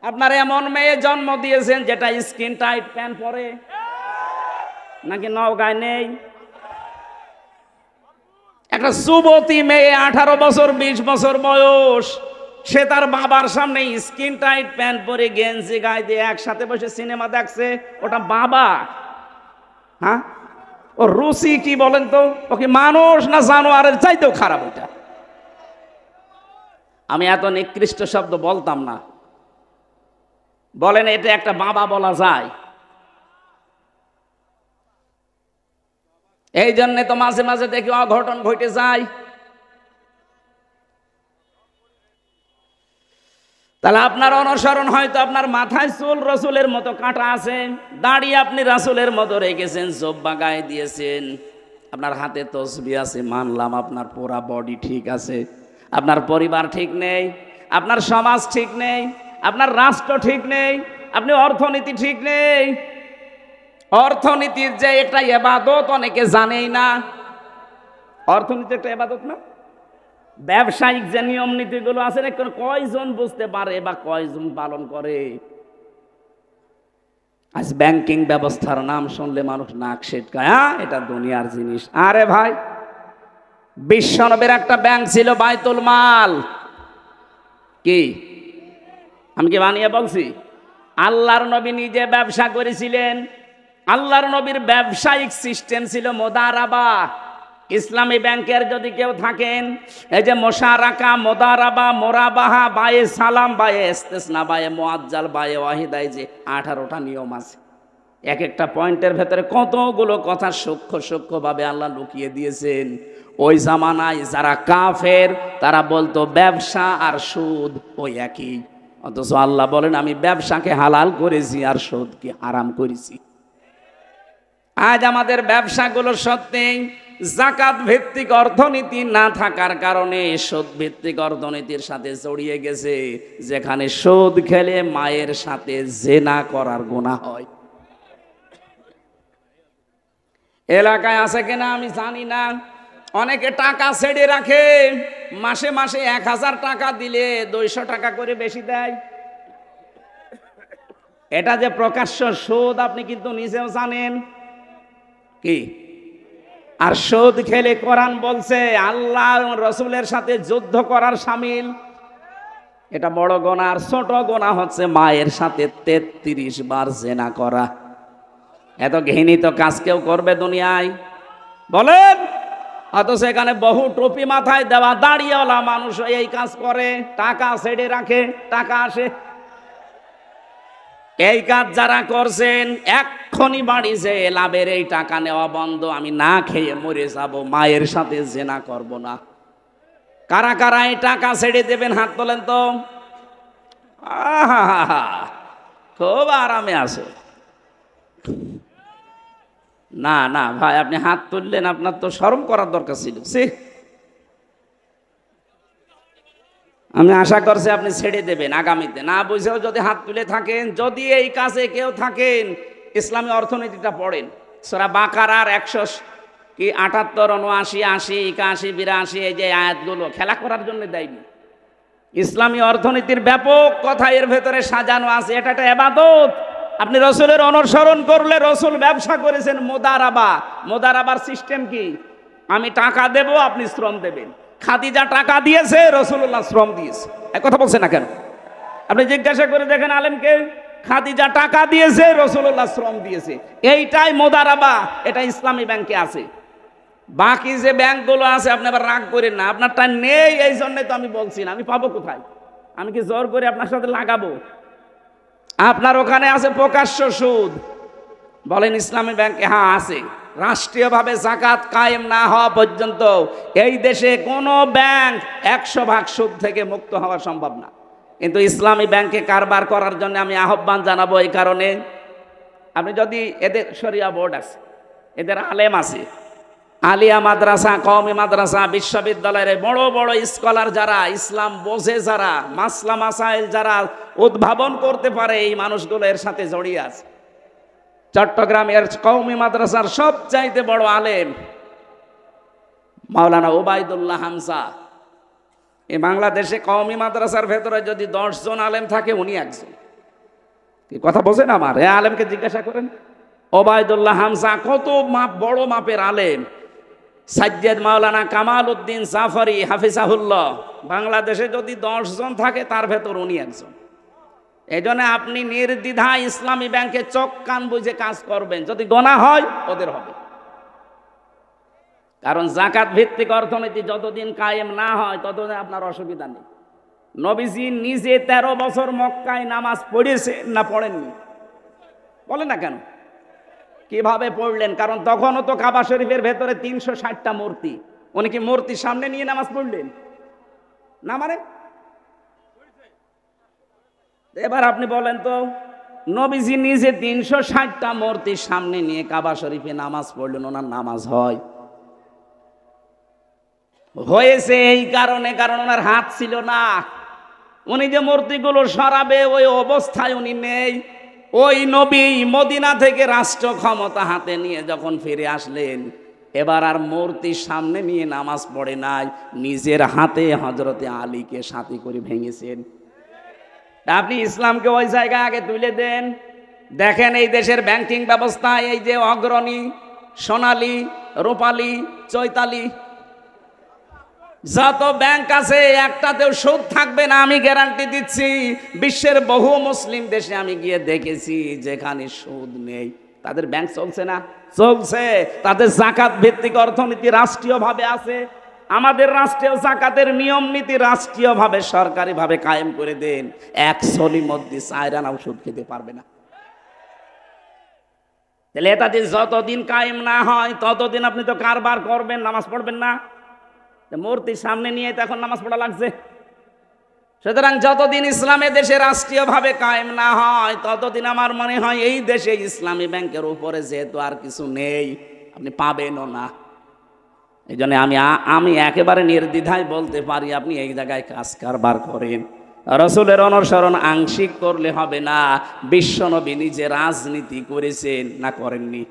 আপনার এমন মেয়ে জন্ম দিয়েছেন যেটা স্কিন টাইট প্যান্ট পরে, নাকি নওগাঁয় নেই? একটা যুবতী মেয়ে 18 বছর 20 বছর বয়স, সে তার বাবার সামনে স্কিন টাইট প্যান্ট পরে গেঞ্জি গায়ে দিয়ে একসাথে বসে সিনেমা দেখছে, ওটা বাবা? হ্যাঁ, ও রুচি কি বলেন তো? ওকে মানুষ না জানোয়ারের চাইতেও খারাপ ওটা। আমি এত নিকৃষ্ট শব্দ বলতাম না। বলেন এটা একটা বাবা বলা যায়? এই জন্যে তো মাঝে মাঝে দেখি অঘটন ঘটে যায়। তাহলে আপনার অনুসরণ হয়তো আপনার মাথায় চুল রসুলের মতো কাটা আছে, দাড়ি আপনি রাসূলের মতো রেখেছেন, জব্বা গায়ে দিয়েছেন, আপনার হাতে তসবিহ আছে, মানলাম আপনার পুরা বডি ঠিক আছে। আপনার পরিবার ঠিক নেই, আপনার সমাজ ঠিক নেই, আপনার রাষ্ট্র ঠিক নেই, আপনি অর্থনীতি ঠিক নেই। অর্থনীতির যে একটা ইবাদত অনেকে জানেই না। অর্থনীতি একটা ইবাদত না? ব্যবসায়িক যে নিয়ম নীতিগুলো আছে, কয়জন বুঝতে পারে বা কয়জন পালন করে? আজ ব্যাংকিং ব্যবস্থার নাম শুনলে মানুষ নাক সেটকায়, এটা দুনিয়ার জিনিস। আরে ভাই, বিশ্বনবীর একটা ব্যাংক ছিল, বাইতুল মাল। কি আমি কি বানিয়ে বলছি? আল্লাহর নবী নিজে ব্যবসা করেছিলেন। আল্লাহর নবীর ব্যবসায়িক সিস্টেম ছিল মুদারাবা। ইসলামী ব্যাংকের যদি কেউ থাকেন, এই যে মোশারাকা, মুদারাবা, মোরাবাহা, বায়ে সালাম, বায়ে ইস্তেসনা, বায়ে মুআজ্জাল, বায়ে ওয়াহিদা, এই যে 18টা নিয়ম আছে। এক একটা পয়েন্টের ভেতরে কতগুলো কথা সূক্ষ্ম সূক্ষ্মভাবে আল্লাহ লুকিয়ে দিয়েছেন। ওই জামানায় যারা কাফের তারা বলতো ব্যবসা আর সুদ ওই একই, অথচ আল্লাহ বলেন আমি ব্যবসাকে হালাল করেছি আর সুদকে হারাম করেছি। আজ আমাদের ব্যবসাগুলো সত্যি যাকাত ভিত্তিক অর্থনীতি না থাকার কারণে সুদ ভিত্তিক অর্থনীতির সাথে জড়িয়ে গেছে, যেখানে সুদ খেলে মায়ের সাথে জেনা করার গুনাহ হয়। এলাকায় আছে কিনা আমি জানি না, অনেকে টাকা ছেড়ে রাখে, মাসে মাসে 1000 টাকা দিলে 200 টাকা করে বেশি দেয়। এটা যে প্রকাশ্য সুদ আপনি কিন্তু নিজেও জানেন। কি? আর সুদ খেলে কোরআন বলছে আল্লাহ রসুলের সাথে যুদ্ধ করার শামিল। এটা বড় গুনাহ। আর ছোট গুনাহ হচ্ছে মায়ের সাথে 33 বার জেনা করা। এত ঘৃণিত কাজ কেউ করবে দুনিয়ায় বলেন? অথচ এখানে বহু টুপি মাথায় দেওয়া দাড়িওয়ালা মানুষ এই কাজ করে, টাকা ছেড়ে রাখে, টাকা আসে। এই কাজ যারা করছেন এক্ষুনি বাড়ি যে লাভের এই টাকা নেওয়া বন্ধ, আমি না খেয়ে মরে যাব, মায়ের সাথে জেনা করব না। কারা কারা এই টাকা ছেড়ে দেবেন হাত তোলেন তো। আহা, খুব আরামে আছে। না না ভাই, আপনি হাত তুললেন, আপনার তো শরম করার দরকার ছিল। আমি আশা করছি আপনি ছেড়ে দেবেন আগামীতে। না বুঝেও যদি হাত তুলে থাকেন, যদি এই কাজে কেউ থাকেন, ইসলামী অর্থনীতিটা পড়েন, সূরা বাকারার কি 78, 79, 80, 81, 82 এই যে আয়াতগুলো খেলা করার জন্য দেয়নি। ইসলামী অর্থনীতির ব্যাপক কথা এর ভেতরে সাজানো আছে। এটা একটা ইবাদত। আপনি রসুলের অনুসরণ করলে, রসুল ব্যবসা করেছেন মুদারাবা। মুদারাবার সিস্টেম কি? আমি টাকা দেব, আপনি শ্রম দেবেন। খাদিজা টাকা দিয়েছে, রসুল্লাহ শ্রম দিয়েছে। এক কথা বলছে না কেন? আপনি জিজ্ঞাসা করে দেখেন আলেমকে, খাদিজা টাকা দিয়েছে, রসুল্লাহ শ্রম দিয়েছে। এইটাই মুদারাবা, এটা ইসলামী ব্যাংকে আছে। বাকি যে ব্যাংকগুলো আছে আপনি আবার রাগ করেন না, আপনারটা নেই, এই জন্যই তো আমি বলছি না। আমি পাবো কোথায়? আমি কি জোর করে আপনার সাথে লাগাবো? আপনার ওখানে আছে প্রকাশ্য সুদ, বলেন ইসলামী ব্যাংকে? হ্যাঁ আছে। রাষ্ট্রীয়ভাবে যাকাত কায়েম না হওয়া পর্যন্ত এই দেশে কোনো ব্যাংক 100% সুদ থেকে মুক্ত হওয়া সম্ভব না। কিন্তু ইসলামী ব্যাংকে কারবার করার জন্য আমি আহ্বান জানাবো এই কারণে, আপনি যদি এদের শরিয়া বোর্ড আছে, এদের আলেম আছে, আলিয়া মাদ্রাসা, কওমি মাদ্রাসা, বিশ্ববিদ্যালয়ের বড় বড় স্কলার যারা, ইসলাম বোঝে যারা, মাসলা মাসাইল যারা উদ্ভাবন করতে পারে, এই মানুষগুলো এর সাথে জড়িয়ে আছে। চট্টগ্রামের কওমি মাদ্রাসার সবচাইতে বড় আলেম মাওলানা ওবায়দুল্লাহ হামজা। এই বাংলাদেশে কওমি মাদ্রাসার ভেতরে যদি 10 জন আলেম থাকে, উনি একজন। কি কথা বোঝেন আমার? এ আলেমকে জিজ্ঞাসা করেন। ওবায়দুল্লাহ হামজা কত বড় মাপের আলেম। সাজ্জাদ মাওলানা কামাল উদ্দিন জাফরি হাফিজাহুল্লাহ, বাংলাদেশে যদি 10 জন থাকে তার ভেতর উনি একজন। এই জন্য আপনি নির্দ্বিধায় ইসলামী ব্যাংকে চোখ কান বুঝে কাজ করবেন। যদি গোনা হয় ওদের হবে, কারণ যাকাত ভিত্তিক অর্থনীতি যতদিন কায়েম না হয় ততদিন আপনার অসুবিধা নেই। নবীজি নিজে 13 বছর মক্কায় নামাজ পড়েছে না পড়েননি? বলে না কেন? কিভাবে পড়লেন? কারণ তখনও তো কাবা শরীফের ভেতরে 360টা মূর্তি। উনি কি মূর্তির সামনে নিয়ে নামাজ পড়লেন না? মানে এবার আপনি বলেন তো, নবীজি নিজে 360টা মূর্তির সামনে নিয়ে কাবা শরীফে নামাজ পড়লেন, ওনার নামাজ হয়? হয়েছে এই কারণে, কারণ ওনার হাত ছিল না। উনি যে মূর্তিগুলো সরাবে ওই অবস্থায় উনি নেই। ওই নবী মদিনা থেকে রাষ্ট্র ক্ষমতা হাতে নিয়ে যখন ফিরে আসলেন, এবার আর মূর্তির সামনে নিয়ে নামাজ পড়ে নাই, নিজের হাতে হযরতে আলীকে সাথে করে ভেঙেছেন। আপনি ইসলামকে ওই জায়গায় আগে তুলে দেন। দেখেন এই দেশের ব্যাংকিং ব্যবস্থা, এই যে অগ্রণী, সোনালী, রূপালী, চৈতালি, যত ব্যাংক আছে একটাতেও সুদ থাকবে না, আমি গ্যারান্টি দিচ্ছি। বিশ্বের বহু মুসলিম দেশে আমি গিয়ে দেখেছি যেখানে সুদ নেই, তাদের ব্যাংক চলছে না? চলছে। তাদের যাকাত ভিত্তিক অর্থনীতি রাষ্ট্রীয়ভাবে আছে। আমাদের রাষ্ট্রীয় যাকাতের নিয়ম নীতি রাষ্ট্রীয়ভাবে সরকারিভাবে কায়েম করে দেন, 1 সলির মধ্যে 4 আনাও সুদ খেতে পারবে না। তাহলে এটা যে যতদিন কায়েম না হয় ততদিন আপনি তো কারবার করবেন, নামাজ পড়বেন না। মূর্তির সামনে নিয়ে তো এখন নামাজ পড়া লাগছে। সুতরাং যতদিন ইসলামে দেশে রাষ্ট্রীয়ভাবে কায়েম না হয় ততদিন আমার মনে হয় এই দেশে ইসলামী ব্যাংকের উপরে যেহেতু আর কিছু নেই, আপনি পাবেনও না। এই জন্য আমি একেবারে নির্দ্বিধায় বলতে পারি, আপনি এই জায়গায় কাজ কারবার করেন। রসুলের অনুসরণ আংশিক করলে হবে না। বিশ্বনবী নিজে রাজনীতি করেছেন না করেননি?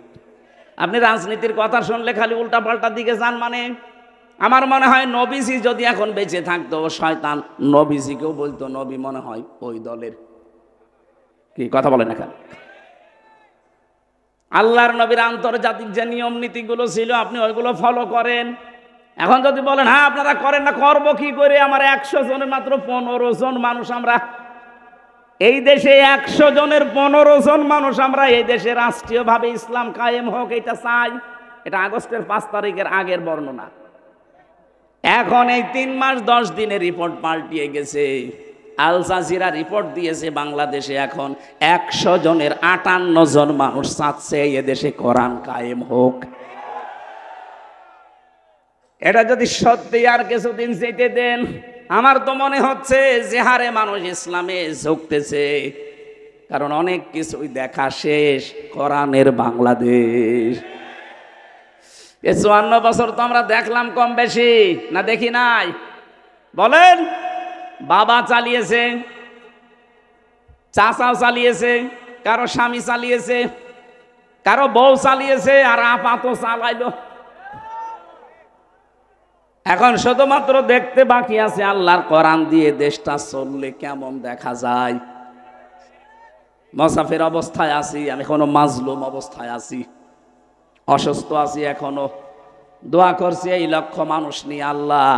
আপনি রাজনীতির কথা শুনলে খালি উল্টা পাল্টা দিকে যান। মানে আমার মনে হয় নবীজি যদি এখন বেঁচে থাকতো, শয়তান নবীজিকেও বলতো নবী মনে হয় ওই দলের। কি কথা বলেন এখন? আল্লাহর নবীর আন্তর্জাতিক যে নিয়ম নীতিগুলো ছিল আপনি ওইগুলো ফলো করেন। এখন যদি বলেন হ্যাঁ আপনারা করেন না, করবো কি করে? আমার 100 জনের মাত্র 15 জন মানুষ আমরা এই দেশে, 100 জনের 15 জন মানুষ আমরা এই দেশে রাষ্ট্রীয়ভাবে ইসলাম কায়েম হোক এটা চাই। এটা আগস্টের 5 তারিখের আগের বর্ণনা। এখন এই 3 মাস 10 দিনের রিপোর্ট পাল্টিয়ে গেছে। আল জাজিরা রিপোর্ট দিয়েছে বাংলাদেশে এখন 100 জনের 58 জন মানুষ চাচ্ছে এদেশে কোরআন কায়েম হোক। এটা যদি সত্যি আর কিছুদিন যেতে দেন, আমার তো মনে হচ্ছে যে হারে মানুষ ইসলামে ঝুঁকতেছে, কারণ অনেক কিছুই দেখা শেষ। কোরআনের বাংলাদেশ 54 বছর তো আমরা দেখলাম কম বেশি, না দেখি নাই? বলেন, বাবা চালিয়েছে, চাচাও চালিয়েছে, কারো স্বামী চালিয়েছে, কারো বউ চালিয়েছে, আর আপা তো চালাইলো। এখন শুধুমাত্র দেখতে বাকি আছে আল্লাহর কোরআন দিয়ে দেশটা চললে কেমন দেখা যায়। মুসাফির অবস্থায় আছি, আমি এখনো মাজলুম অবস্থায় আছি, অসুস্থ আছি, এখনো দোয়া করছি এই লক্ষ মানুষ নিয়ে, আল্লাহ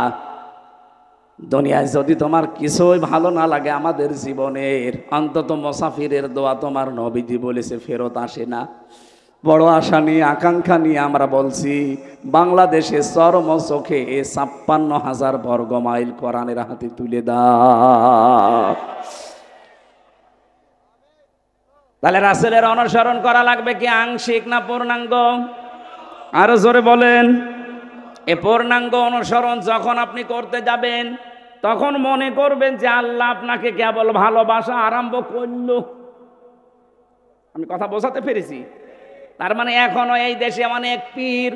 দুনিয়ায় যদি তোমার কিছুই ভালো না লাগে আমাদের জীবনের, অন্তত মুসাফিরের দোয়া তোমার নবীজি বলেছে ফেরত আসে না। বড় আশা নিয়ে আকাঙ্ক্ষা নিয়ে আমরা বলছি, বাংলাদেশে চরম চোখে ৫৬,০০০ বর্গ মাইল কোরআনের হাতে তুলে দাও। তাহলে রাসূলের অনুসরণ করা লাগবে কি আংশিক না পূর্ণাঙ্গ? আরো জোরে বলেন। এ পূর্ণাঙ্গ অনুসরণ যখন আপনি করতে যাবেন তখন মনে করবেন যে আল্লাহ আপনাকে কেবল ভালোবাসা আরম্ভ করলো। আমি কথা বোঝাতে পেরেছি? তার মানে এখনো এই দেশে অনেক পীর,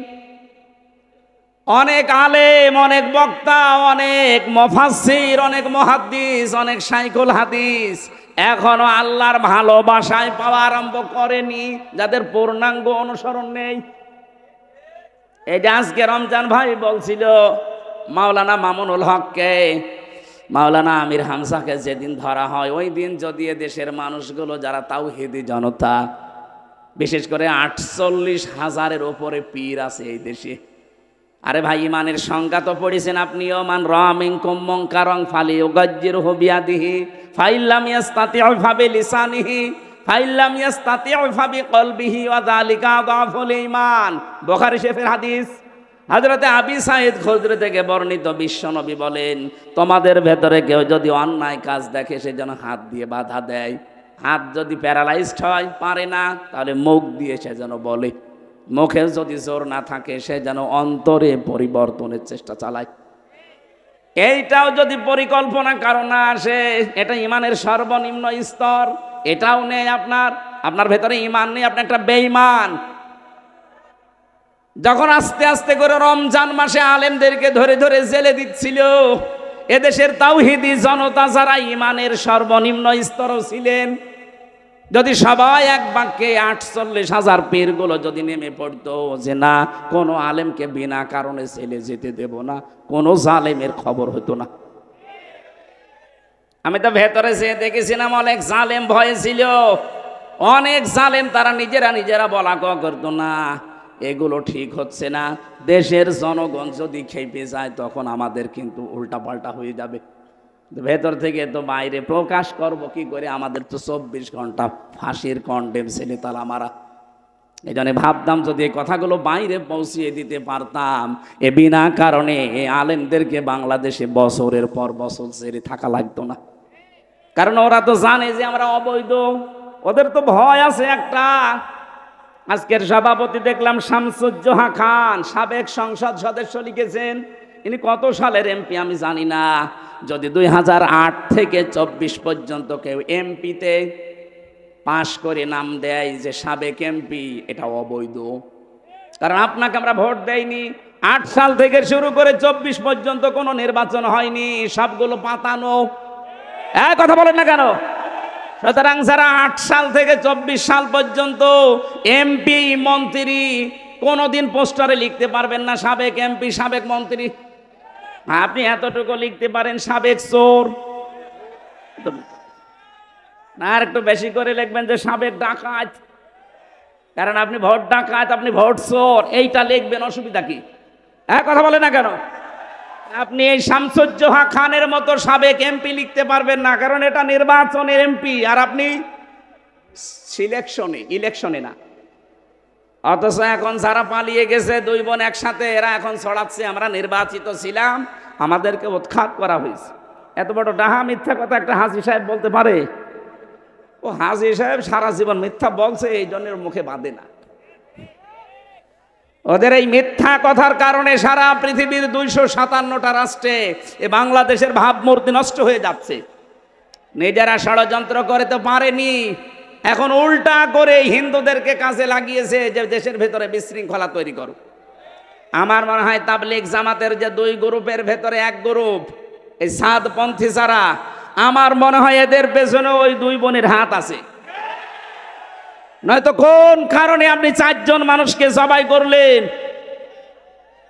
অনেক আলেম, অনেক বক্তা, অনেক মুফাসসির, অনেক মুহাদ্দিস, অনেক শাইখুল হাদিস এখনো আল্লাহর ভালোবাসায় পাওয়া আরম্ভ করেনি, যাদের পূর্ণাঙ্গ অনুসরণ নেই। এই যে আজকে রমজান ভাই বলছিল মাওলানা মামুনুল হককে, মাওলানা আমির হামজাকে যেদিন ধরা হয় ওই দিন যদি দেশের মানুষগুলো যারা তাওহীদি জনতা, বিশেষ করে ৪৮,০০০-এর ওপরে পীর আছে এই দেশে। আরে ভাই, ইমানের সংজ্ঞা তো পড়েছেন আপনিও, মান রাআ মিনকুম মুনকারান ফালিয়ুগাজ্জিরহু বিয়াদিহি ফাইল্লাম ইয়াস্তাতি'উ ফাবিলিসানিহি ফাইল্লাম ইয়াস্তাতি'উ ফাবিকলবিহি ওয়া যালিকা আযআফুল ঈমান। বুখারী শরীফের হাদিস। হযরতে আবি সাঈদ খুদরি থেকে বর্ণিত, বিশ্বনবী বলেন, তোমাদের ভেতরে কেউ যদি অন্যায় কাজ দেখে সে যেন হাত দিয়ে বাধা দেয়। হাত যদি প্যারালাইজড হয়, পারে না, তাহলে মুখ দিয়ে সে যেন বলে। মুখে যদি জোর না থাকে সে যেন অন্তরে পরিবর্তনের চেষ্টা চালায়। এইটাও যদি পরিকল্পনা কারো না আসে, এটা ইমানের সর্বনিম্ন স্তর। এটাও নেই আপনার ভেতরে ইমান নেই, আপনি একটা বেঈমান। যখন আস্তে আস্তে করে রমজান মাসে আলেমদেরকে ধরে ধরে জেলে দিচ্ছিল, এদেশের তাওহীদি জনতা যারা ইমানের সর্বনিম্ন স্তরও ছিলেন, যদি সবাই এক বাক্যে ৪৮,০০০ পীরগুলো যদি নেমে পড়তো যে না, কোনো আলেমকে বিনা কারণে ছেলে যেতে দেব না, কোনো জালেমের খবর হতো না। আমি তো ভেতরে যেয়ে দেখেছিলাম অনেক জালেম ভয়ে ছিল, অনেক জালেম তারা নিজেরা বলা করতো না এগুলো ঠিক হচ্ছে না। দেশের জনগণ যদি খেপে যায় তখন আমাদের কিন্তু উল্টাপাল্টা হয়ে যাবে। ভেতর থেকে তো বাইরে প্রকাশ করব কি করে? আমাদের তো ২৪ ঘন্টা ফাঁসির কন্ডেম ছেলে তালা মারা। এই জন্য ভাবতাম যদি এই কথাগুলো বাইরে পৌঁছিয়ে দিতে পারতাম, এ বিনা কারণে আলেমদেরকে বাংলাদেশে বছরের পর বছর ছেড়ে থাকা লাগতো না। কারণ ওরা তো জানে যে আমরা অবৈধ, ওদের তো ভয় আছে একটা। আজকের সভাপতি দেখলাম শামসুজ্জোহা খান, সাবেক সংসদ সদস্য, লিখেছেন। ইনি কত সালের এমপি আমি জানি না। যদি ২০০৮ থেকে ২৪ পর্যন্ত কেউ এমপিতে পাশ করে নাম দেয় যে সাবেক এমপি, এটা অবৈধ। কারণ আপনাকে আমরা ভোট দেয়নি। ৮ সাল থেকে শুরু করে ২৪ পর্যন্ত কোনো নির্বাচন হয়নি, সবগুলো পাতানো। কথা বলেন না কেন? সুতরাং যারা ৮ সাল থেকে ২৪ সাল পর্যন্ত এমপি মন্ত্রী, কোনোদিন পোস্টারে লিখতে পারবেন না সাবেক এমপি সাবেক মন্ত্রী। আপনি এতটুকু লিখতে পারেন সাবেক চোর, আর একটু বেশি করে লিখবেন যে সাবেক ডাকাত। কারণ আপনি ভোট ডাকাত, আপনি ভোট চোর, এইটা লিখবেন, অসুবিধা কি? কথা বলে না কেন? আপনি এই শামসুজ্জোহা খানের মতো সাবেক এমপি লিখতে পারবেন না, কারণ এটা নির্বাচনের এমপি, আর আপনি ইলেকশনে না। অথচ এখন যারা পালিয়ে গেছে, দুই বোন একসাথে, এরা এখন ছড়াচ্ছে আমরা নির্বাচিত ছিলাম, আমাদেরকে উৎখাত করা হয়েছে। এত বড় ডাহা মিথ্যা কথা একটা হাজী সাহেব বলতে পারে? ও হাজী সাহেব সারা জীবন মিথ্যা বলছে, এই জন্য মুখে বাঁধে না। ওদের এই মিথ্যা কথার কারণে সারা পৃথিবীর ২৫৭টা রাষ্ট্রে এ বাংলাদেশের ভাবমূর্তি নষ্ট হয়ে যাচ্ছে। নিজেরা ষড়যন্ত্র করে তো পারেনি, এখন উল্টা করে হিন্দুদেরকে কাজে লাগিয়েছে যে দেশের ভেতরে বিশৃঙ্খলা তৈরি করো। আমার মনে হয় তাবলীগ জামাতের যে ২ গ্রুপের ভেতরে এক গ্রুপ এই সাদপন্থী যারা, আমার মনে হয় এদের পেছনে ওই ২ বোনের হাত আছে। নয়তো কোন কারণে আপনি ৪ জন মানুষকে জবাই করলেন?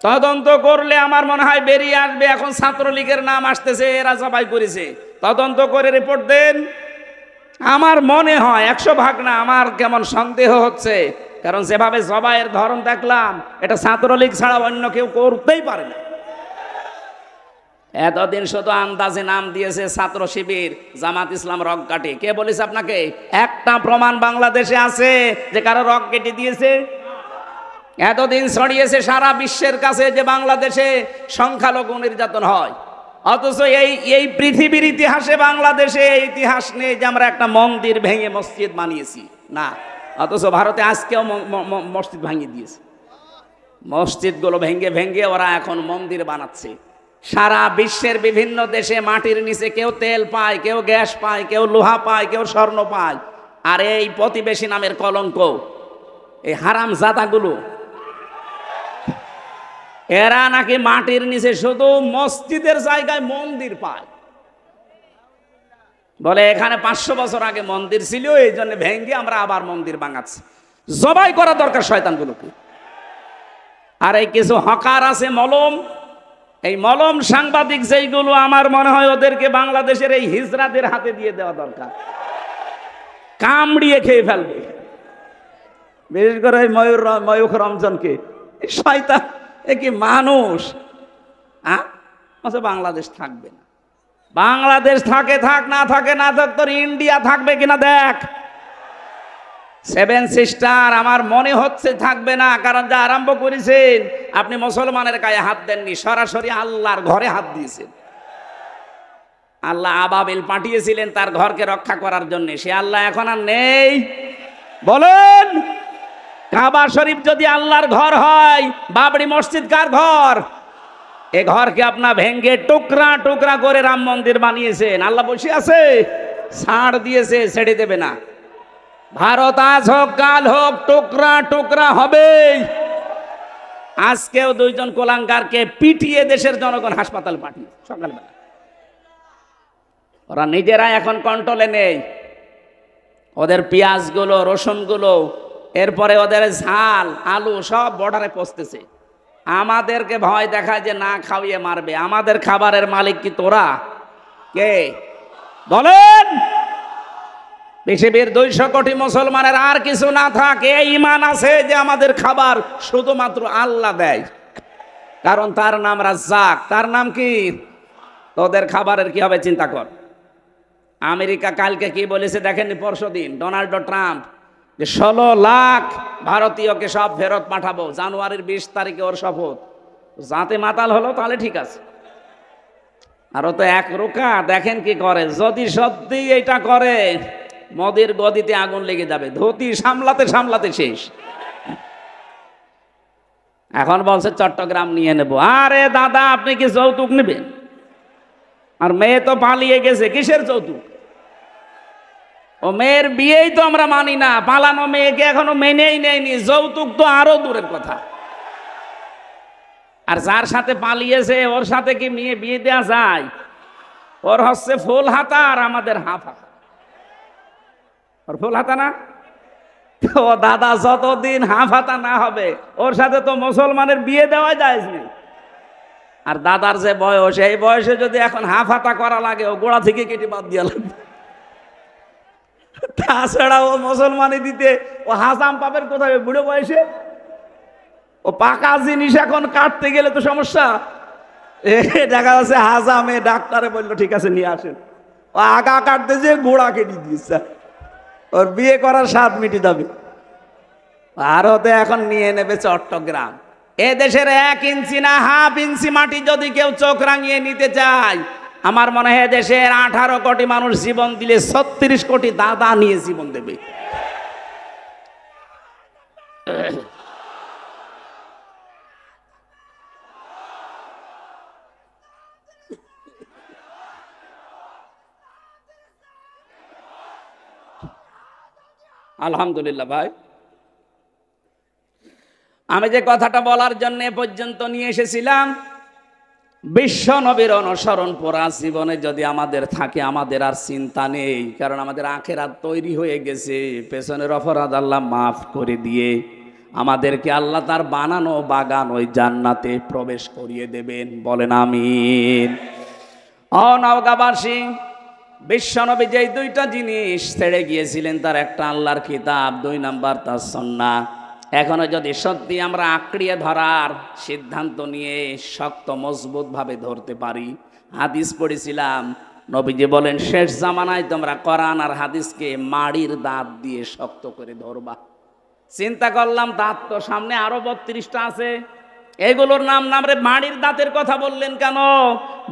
তদন্ত করলে আমার মনে হয় বেরিয়ে আসবে। এখন ছাত্রলীগের নাম আসতেছে, এরা সবাই করেছে। তদন্ত করে রিপোর্ট দেন। আমার মনে হয় 100 ভাগ না, আমার কেমন সন্দেহ হচ্ছে, কারণ যেভাবে জবাইয়ের ধরন দেখলাম, এটা ছাত্রলীগ ছাড়া অন্য কেউ করতেই পারে না। এতদিন শুধু আন্দাজে নাম দিয়েছে ছাত্র শিবির, জামাত ইসলাম রক কাটে। কে বলেছে আপনাকে? একটা প্রমাণ বাংলাদেশে আছে যে কারো রক কেটে দিয়েছে? এতদিন ছড়িয়েছে সারা বিশ্বের কাছে যে বাংলাদেশে সংখ্যালঘু নির্যাতন হয়, অথচ এই পৃথিবীর ইতিহাসে বাংলাদেশে ইতিহাস নেই যে আমরা একটা মন্দির ভেঙে মসজিদ বানিয়েছি, না। অথচ ভারতে আজকেও মসজিদ ভাঙিয়ে দিয়েছে। মসজিদগুলো ভেঙে ভেঙে ওরা এখন মন্দির বানাচ্ছে। সারা বিশ্বের বিভিন্ন দেশে মাটির নিচে কেউ তেল পায়, কেউ গ্যাস পায়, কেউ লোহা পায়, কেউ স্বর্ণ পায়। আর এই প্রতিবেশী নামের কলঙ্ক, এই হারাম জাদাগুলো, এরা নাকি মাটির নিচে শুধু মসজিদের জায়গায় মন্দির পায়। বলে এখানে 500 বছর আগে মন্দির ছিল, এই জন্য ভেঙে আমরা আবার মন্দির বানাচ্ছি। জবাই করা দরকার শয়তানগুলোকে। আর এই কিছু হকার আছে মলম, এই মলম সাংবাদিক যেইগুলো, আমার মনে হয় ওদেরকে বাংলাদেশের এই হিজড়াদের হাতে দিয়ে দেওয়া দরকার, কামড়িয়ে খেয়ে ফেলবে। বিশেষ করে ময়ূখ রমজানকে, শয়তান, এ কি মানুষ? বাংলাদেশ থাকবে না। বাংলাদেশ থাকে থাক, না থাকে না থাক, তোর ইন্ডিয়া থাকবে কিনা দেখ। 7 সিস্টার আমার মনে হচ্ছে থাকবে না, কারণ যা আরম্ভ করেছেন আপনি মুসলমানের গায়ে হাত দেননি, সরাসরি আল্লাহর ঘরে হাত দিয়েছেন। আল্লাহ আবাবিল পাঠিয়েছিলেন তার ঘরকে রক্ষা করার জন্য, সে আল্লাহ এখন আর নেই। বলেন, কাবা শরীফ যদি আল্লাহর ঘর হয়, বাবরি মসজিদ কার ঘর? এ ঘরকে আপনার ভেঙ্গে টুকরা টুকরা করে রাম মন্দির বানিয়েছেন। আল্লাহ বসে আছে, ছাড় দিয়েছে, ছেড়ে দেবে না। ভারত আজ হোক কাল হোক টুকরা টুকরা হবেই। আজকেও 2 জন কোলাঙ্গারকে পিটিয়ে দেশের জনগণ হাসপাতাল পাঠিয়ে সকালবেলা। ওরা নিজেরা এখন কন্ট্রোলে নেই। ওদের পেঁয়াজগুলো, রসুনগুলো, এরপরে ওদের ঝাল, আলু সব বর্ডারে পৌঁছতেছে। আমাদেরকে ভয় দেখায় যে না খাওয়িয়ে মারবে। আমাদের খাবারের মালিক কি তোরা? কে বলেন? পৃথিবীর 200 কোটি মুসলমানের আর কিছু না থাকে, ঈমান আছে যে আমাদের খাবার শুধুমাত্র আল্লাহ দেয়, কারণ তার নাম রাজ্জাক। তার নাম কি? তোদের খাবারের কি হবে চিন্তা কর। আমেরিকা কালকে কি বলেছে দেখেননি? পরশুদিন ডোনাল্ড ট্রাম্প যে 16 লাখ ভারতীয়কে সব ফেরত পাঠাবো, জানুয়ারির 20 তারিখে ওর শপথ। যাতে মাতাল হলো তাহলে ঠিক আছে, আরো তো এক রোকা। দেখেন কি করে। যদি সত্যি এটা করে, মোদির গদিতে আগুন লেগে যাবে, ধুতি সামলাতে সামলাতে শেষ। এখন বলছে চট্টগ্রাম নিয়ে নেব। আরে দাদা, আপনি কি যৌতুক নেবেন? আর মেয়ে তো পালিয়ে গেছে, কিসের যৌতুক? ও মেয়ের বিয়েই তো আমরা মানি না, পালানো মেয়েকে এখনো মেনেই নেয়নি, যৌতুক তো আরো দূরের কথা। আর যার সাথে পালিয়েছে ওর সাথে কি মেয়ে বিয়ে দেওয়া যায়? ওর হচ্ছে ফুল হাতা আর আমাদের হাফ হাতা। ওর ফুল হাতা না? ও দাদা, যতদিন হাফ হাতা না হবে ওর সাথে তো মুসলমানের বিয়ে দেওয়া যায় না। আর দাদার যে বয়স, এই বয়সে যদি এখন হাফ হাতা করা লাগে, ও গোড়া থেকে কেটে বাদ দিয়া লাগবে। তাছাড়া ও মুসলমানি দিতে ও হাজাম পাবেন কোথায় বুড়ো বয়সে? ও পাকা জিনিস এখন কাটতে গেলে তো সমস্যা। দেখা যাচ্ছে হাজামে ডাক্তারে বললো ঠিক আছে নিয়ে আসেন, ও আগা কাটতে যে গোড়া কেটে দিচ্ছে। ওর বিয়ে করার স্বাদ মিটে যাবে। ভারতে এখন নিয়ে নেবে চট্টগ্রাম। এ দেশের 1 ইঞ্চি না হাফ ইঞ্চি মাটি যদি কেউ চোখ রাঙিয়ে নিতে চায়, আমার মনে হয় দেশের 18 কোটি মানুষ জীবন দিলে 36 কোটি দাদা নিয়ে জীবন দেবে। আলহামদুলিল্লাহ ভাই, আমি যে কথাটা বলার জন্য পর্যন্ত নিয়ে এসেছিলাম, বিশ্ব নবীর অনুসরণ পরা জীবনে যদি আমাদের থাকে, আমাদের আর চিন্তা নেই, কারণ আমাদের আখেরাত তৈরি হয়ে গেছে। পেছনের অপরাধ আল্লাহ মাফ করে দিয়ে আমাদেরকে আল্লাহ তার বানানো বাগান ওই জান্নাতে প্রবেশ করিয়ে দেবেন, বলেন আমিন। ও নওগাঁবাসী, বিশ্বনবী যেই দুইটা জিনিস ছেড়ে গিয়েছিলেন, তার একটা আল্লাহর কিতাব, 2 নাম্বার তার সুন্নাহ। এখনো যদি সত্যি আমরা আঁকড়িয়ে ধরার সিদ্ধান্ত নিয়ে শক্ত মজবুত ভাবে ধরতে পারি। হাদিস পড়েছিলাম, নবীজি বলেন শেষ জামানায় তোমরা কোরআন আর হাদিসকে মাড়ির দাঁত দিয়ে শক্ত করে ধরবা। চিন্তা করলাম, দাঁত তো সামনে আরো 32টা আছে, এগুলোর নাম রে মাড়ির দাঁতের কথা বললেন কেন?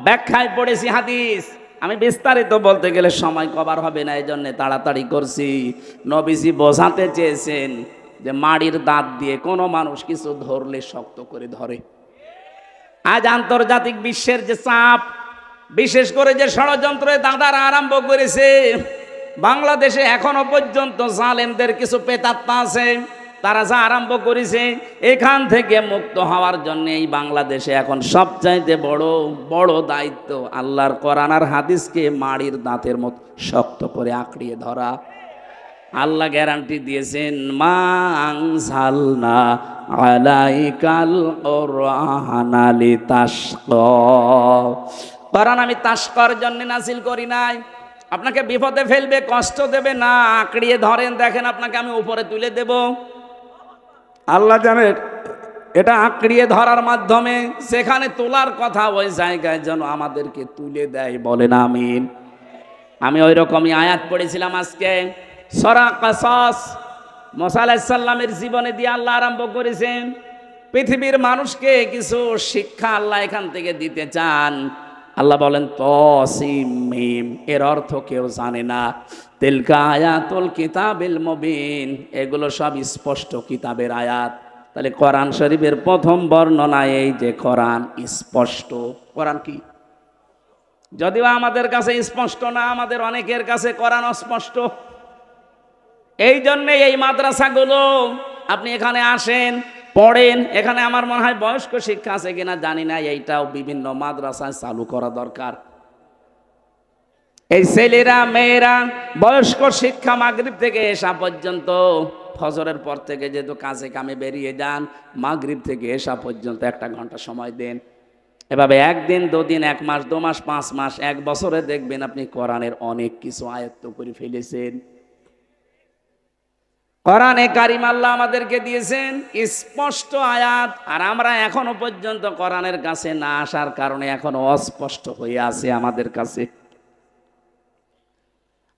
ব্যাখ্যায় পড়েছি হাদিস, আমি বিস্তারিত বলতে গেলে সময় কভার হবে না, এই জন্য তাড়াতাড়ি করছি। নবীজি বোঝাতে চেয়েছেন যে মাড়ির দাঁত দিয়ে কোনো মানুষ কিছু ধরলে শক্ত করে ধরে। আজ আন্তর্জাতিক বিশ্বের যে চাপ, বিশেষ করে যে ষড়যন্ত্র দাদারা আরম্ভ করেছে, বাংলাদেশে এখনো পর্যন্ত জালেমদের কিছু প্রেতাত্মা আছে, তারা যা আরম্ভ করেছে, এখান থেকে মুক্ত হওয়ার জন্য এই বাংলাদেশে এখন সবচাইতে বড় দায়িত্ব আল্লাহর কোরআন আর হাদিসকে মাড়ির দাঁতের মতো শক্ত করে আঁকড়িয়ে ধরা। আল্লাহ গ্যারান্টি দিয়েছেন, মা আনজালনা আলাইকাল কুরআনা লিতাশকা। কোরআন আমি তাশকার জন্য নাজিল করি নাই, আপনাকে বিপদে ফেলবে, কষ্ট দেবে না। আঁকড়িয়ে ধরেন, দেখেন আপনাকে আমি উপরে তুলে দেব। আল্লাহ জানেন এটা আঁকড়িয়ে ধরার মাধ্যমে সেখানে তোলার কথা ওই জায়গায় যেন আমাদেরকে তুলে দেয়, বলেন আমিন। আমি ওই রকমই আয়াত পড়েছিলাম আজকে, সূরা কাসাস। মুসা আলাইহিস সালামের জীবনে দিয়ে আল্লাহ আরম্ভ করেছেন, পৃথিবীর মানুষকে কিছু শিক্ষা আল্লাহ এখান থেকে দিতে চান। আল্লাহ বলেন তসিম মিম, এর অর্থ কেউ জানে না। তিলকা আয়াতুল কিতাবিল মুবিন, এগুলো সব স্পষ্ট কিতাবের আয়াত। তাহলে কোরআন শরীফের প্রথম বর্ণনা এই যে কোরআন স্পষ্ট। কোরআন কি? যদিও আমাদের কাছে স্পষ্ট না, আমাদের অনেকের কাছে কোরআন অস্পষ্ট। এই জন্যে এই মাদ্রাসাগুলো, আপনি এখানে আসেন, পড়েন। এখানে আমার মনে হয় বয়স্ক শিক্ষা আছে কিনা জানি না, এইটাও বিভিন্ন মাদ্রাসায় চালু করা দরকার। এই ছেলেরা মেয়েরা বয়স্ক শিক্ষা মাগরিব থেকে এশা পর্যন্ত, ফজরের পর থেকে যেহেতু কাজে কামে বেরিয়ে যান, মাগরিব থেকে এশা পর্যন্ত 1 ঘন্টা সময় দেন। এভাবে 1 দিন 2 দিন 1 মাস 2 মাস 5 মাস 1 বছরে দেখবেন আপনি কোরআনের অনেক কিছু আয়ত্ত করে ফেলেছেন। কোরআনে কারিম আল্লাহ আমাদেরকে দিয়েছেন স্পষ্ট আয়াত, আর আমরা এখনো পর্যন্ত কোরআনের কাছে না আসার কারণে এখনো অস্পষ্ট হয়ে আছে আমাদের কাছে।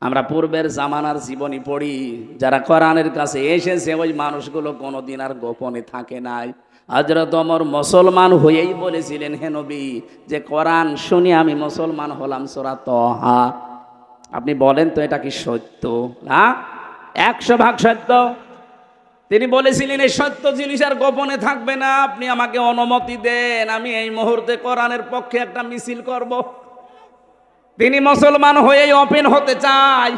আমরা পূর্বের জামানার জীবনী পড়ি, যারা কোরআনের কাছে এসেছে ওই মানুষগুলো কোনোদিন আর গোপনে থাকে নাই। হযরত ওমর মুসলমান হয়েই বলেছিলেন, হে নবী, যে কোরআন শুনি আমি মুসলমান হলাম, সূরা তাহা। আপনি বলেন তো এটা কি সত্য? না, 100% সত্য। তিনি বলেছিলেন এই সত্য জিনিস আর গোপনে থাকবে না, আপনি আমাকে অনুমতি দেন, আমি এই মুহূর্তে কোরআনের পক্ষে একটা মিছিল করব। তিনি মুসলমান হয়েই ওপেন হতে চায়,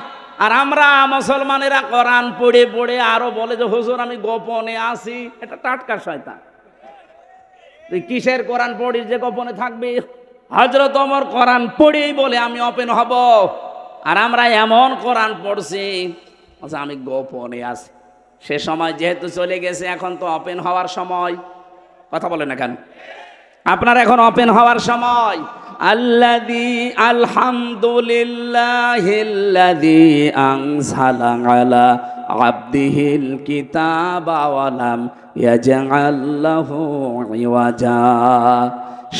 আর আমরা মুসলমানেরা কোরআন পড়ে পড়ে আরো বলে যে হুজুর আমি গোপনে আছি। এটা টাটকা শয়তান। তুই কিসের কোরআন পড়িস যে গোপনে থাকবি? হযরত ওমর কোরআন পড়েই বলে আমি ওপেন হব, আর আমরা এমন কোরআন পড়ছি আমি গোপনে আছি। সে সময় যেহেতু চলে গেছে, এখন তো ওপেন হওয়ার সময়। কথা বলেন না কেন? আপনার এখন ওপেন হওয়ার সময়। আল্লাযী আলহামদুলিল্লাহিল্লাযী আনজালা আলা আবদিহিল কিতাবা ওয়া লাম ইয়াজআল লাহু ইওয়াজা।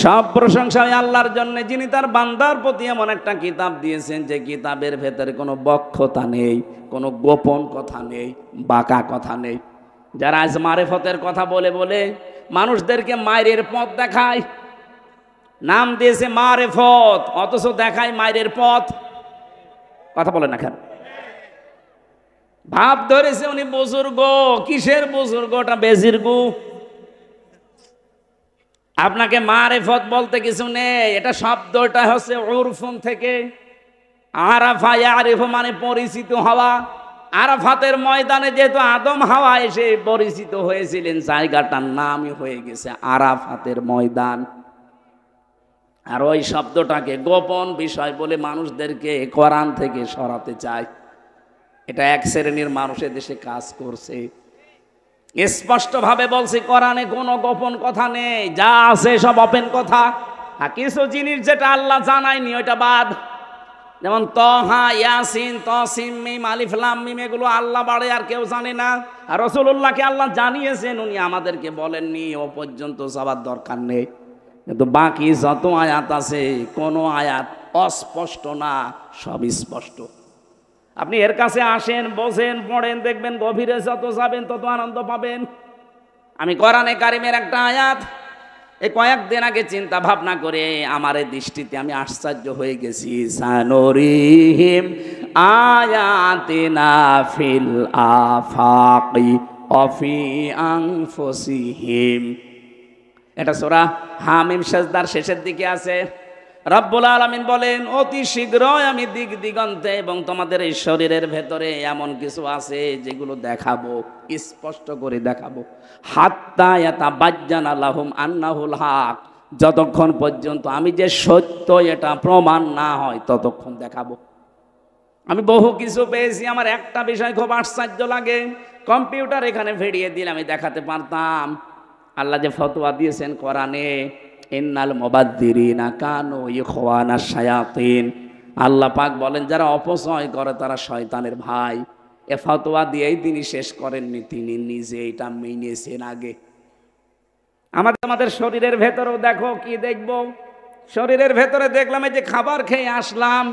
সব প্রশংসা আল্লাহর জন্য, যিনি তার বান্দার প্রতি এমন একটা কিতাব দিয়েছেন যে কিতাবের ভেতরে কোনো বক্ষতা নেই, কোনো গোপন কথা নেই, বাঁকা কথা নেই। যারা আজ মারেফতের কথা বলে বলে মানুষদেরকে মায়ের পথ দেখায়, নাম দিয়েছে মারেফত, অথচ দেখায় মায়ের পথ। কথা বলে না কেন? ভাব ধরেছে উনি বুজুর্গ। কিসের বুজুর্গ? ওটা বেজিরগু। আপনাকে মারেফত বলতে কিছু নেই, এটা শব্দটা হচ্ছে উরফুন থেকে। আরাফা ইয়ারিফু মানে পরিচিত হওয়া। আরাফাতের ময়দানে যেহেতু আদম হাওয়া এসে পরিচিত হয়েছিলেন, জায়গাটার নামই হয়ে গেছে আরাফাতের ময়দান। আর ওই শব্দটাকে গোপন বিষয় বলে মানুষদেরকে কোরআন থেকে সরাতে চায়। এটা এক শ্রেণীর মানুষের দেশে কাজ করছে। স্পষ্টভাবে বলছি, কোরআনে কোনো গোপন কথা নেই, যা আছে সব ওপেন কথা। আর কিছু জিনিস যেটা আল্লাহ জানায়নি ওইটা বাদ, যেমন তহা, ইয়াসিন, তসিম, মিম, আলিফ লাম মিম, এগুলো আল্লাহ বাড়ে আর কেউ জানে না। আর রাসূলুল্লাহকে আল্লাহ জানিয়েছেন, উনি আমাদেরকে বলেননি, ও পর্যন্ত যাবার দরকার নেই। কিন্তু বাকি যত আয়াত আছে কোনো আয়াত অস্পষ্ট না, সব স্পষ্ট। আপনি এর কাছে আসেন, বসেন, পড়েন, দেখবেন গভীরে যত যাবেন তত আনন্দ পাবেন। আমি কোরআনে কারিমের একটা আয়াত এই কয়েকদিন আগে চিন্তা ভাবনা করে আমার এই দৃষ্টিতে আমি আশ্চর্য হয়ে গেছি। সানুরিহিম আয়াতিনা ফিল আফাকি অফি আনফুসিহিম। এটা সূরা হামিম সাজদার শেষের দিকে আছে। রব্বুল আলামিন বলেন, অতি শীঘ্রই আমি দিক দিগন্তে এবং তোমাদের এই শরীরের ভেতরে এমন কিছু আছে যেগুলো দেখাবো, স্পষ্ট করে দেখাবো। হাত্তা ইয়াতাবাজ্জানা লাহুম আন্নাহুল হক, যতক্ষণ পর্যন্ত আমি যে সত্য এটা প্রমাণ না হয় ততক্ষণ দেখাবো। আমি বহু কিছু পেয়েছি, আমার একটা বিষয় খুব আশ্চর্য লাগে। কম্পিউটার এখানে ভিড়িয়ে দিলে আমি দেখাতে পারতাম। আল্লাহ যে ফতোয়া দিয়েছেন কোরআনে, ইন্নাল মুবাদ্দিরিনা কানু ইখওয়ানাশ শায়াতিন, আল্লাহ পাক বলেন যারা অপচয় করে তারা শয়তানের ভাই। এ ফতোয়া দিয়েই তিনি শেষ করেননি, তিনি নিজে এটা মেনেছেন আগে। আমাদের শরীরের ভেতরেও দেখো, কি দেখবো? শরীরের ভেতরে দেখলাম এই যে খাবার খেয়ে আসলাম,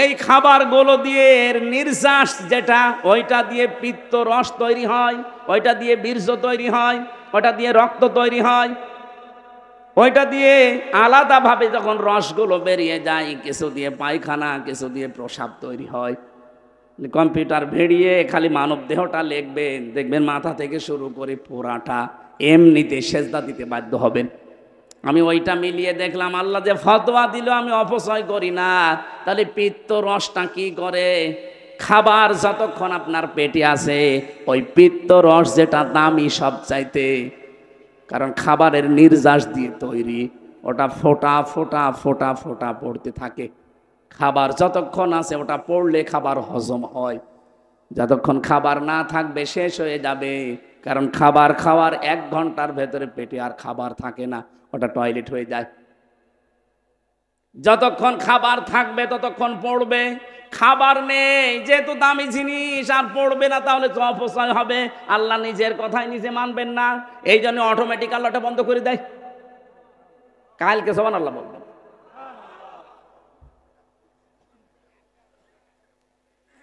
এই খাবারগুলো দিয়ে এর নির্যাস যেটা, ওইটা দিয়ে পিত্ত রস তৈরি হয়, ওইটা দিয়ে বীর্য তৈরি হয়, ওইটা দিয়ে রক্ত তৈরি হয়, ওইটা দিয়ে আলাদাভাবে যখন রসগুলো বেরিয়ে যায়, কিছু দিয়ে পায়খানা, কিছু দিয়ে প্রস্রাব তৈরি হয়। কম্পিউটার ভেড়িয়ে খালি মানব দেহটা লিখবেন, দেখবেন মাথা থেকে শুরু করে পুরাটা এমনিতে সেজদা দিতে বাধ্য হবেন। আমি ওইটা মিলিয়ে দেখলাম, আল্লাহ যে ফতোয়া দিল আমি অপচয় করি না, তাহলে পিত্ত রসটা কি করে? খাবার যতক্ষণ আপনার পেটে আছে, ওই পিত্ত রস যেটা দামি সবচাইতে, কারণ খাবারের নির্যাস দিয়ে তৈরি, ওটা ফোঁটা ফোঁটা ফোঁটা ফোঁটা পড়তে থাকে। খাবার যতক্ষণ আছে ওটা পড়লে খাবার হজম হয়, যতক্ষণ খাবার না থাকবে শেষ হয়ে যাবে। কারণ খাবার খাওয়ার 1 ঘন্টার ভেতরে পেটে আর খাবার থাকে না, ওটা টয়লেট হয়ে যায়। যতক্ষণ খাবার থাকবে ততক্ষণ পড়বে, খাবার নেই যেহেতু দামি জিনিস আর পড়বে না, তাহলে তো অপচয় হবে। আল্লাহ নিজের কথাই নিজে মানবেন না, এই জন্য অটোমেটিক আল্লাহটা বন্ধ করে দেয়। কালকে সুবহানাল্লাহ বলবেন।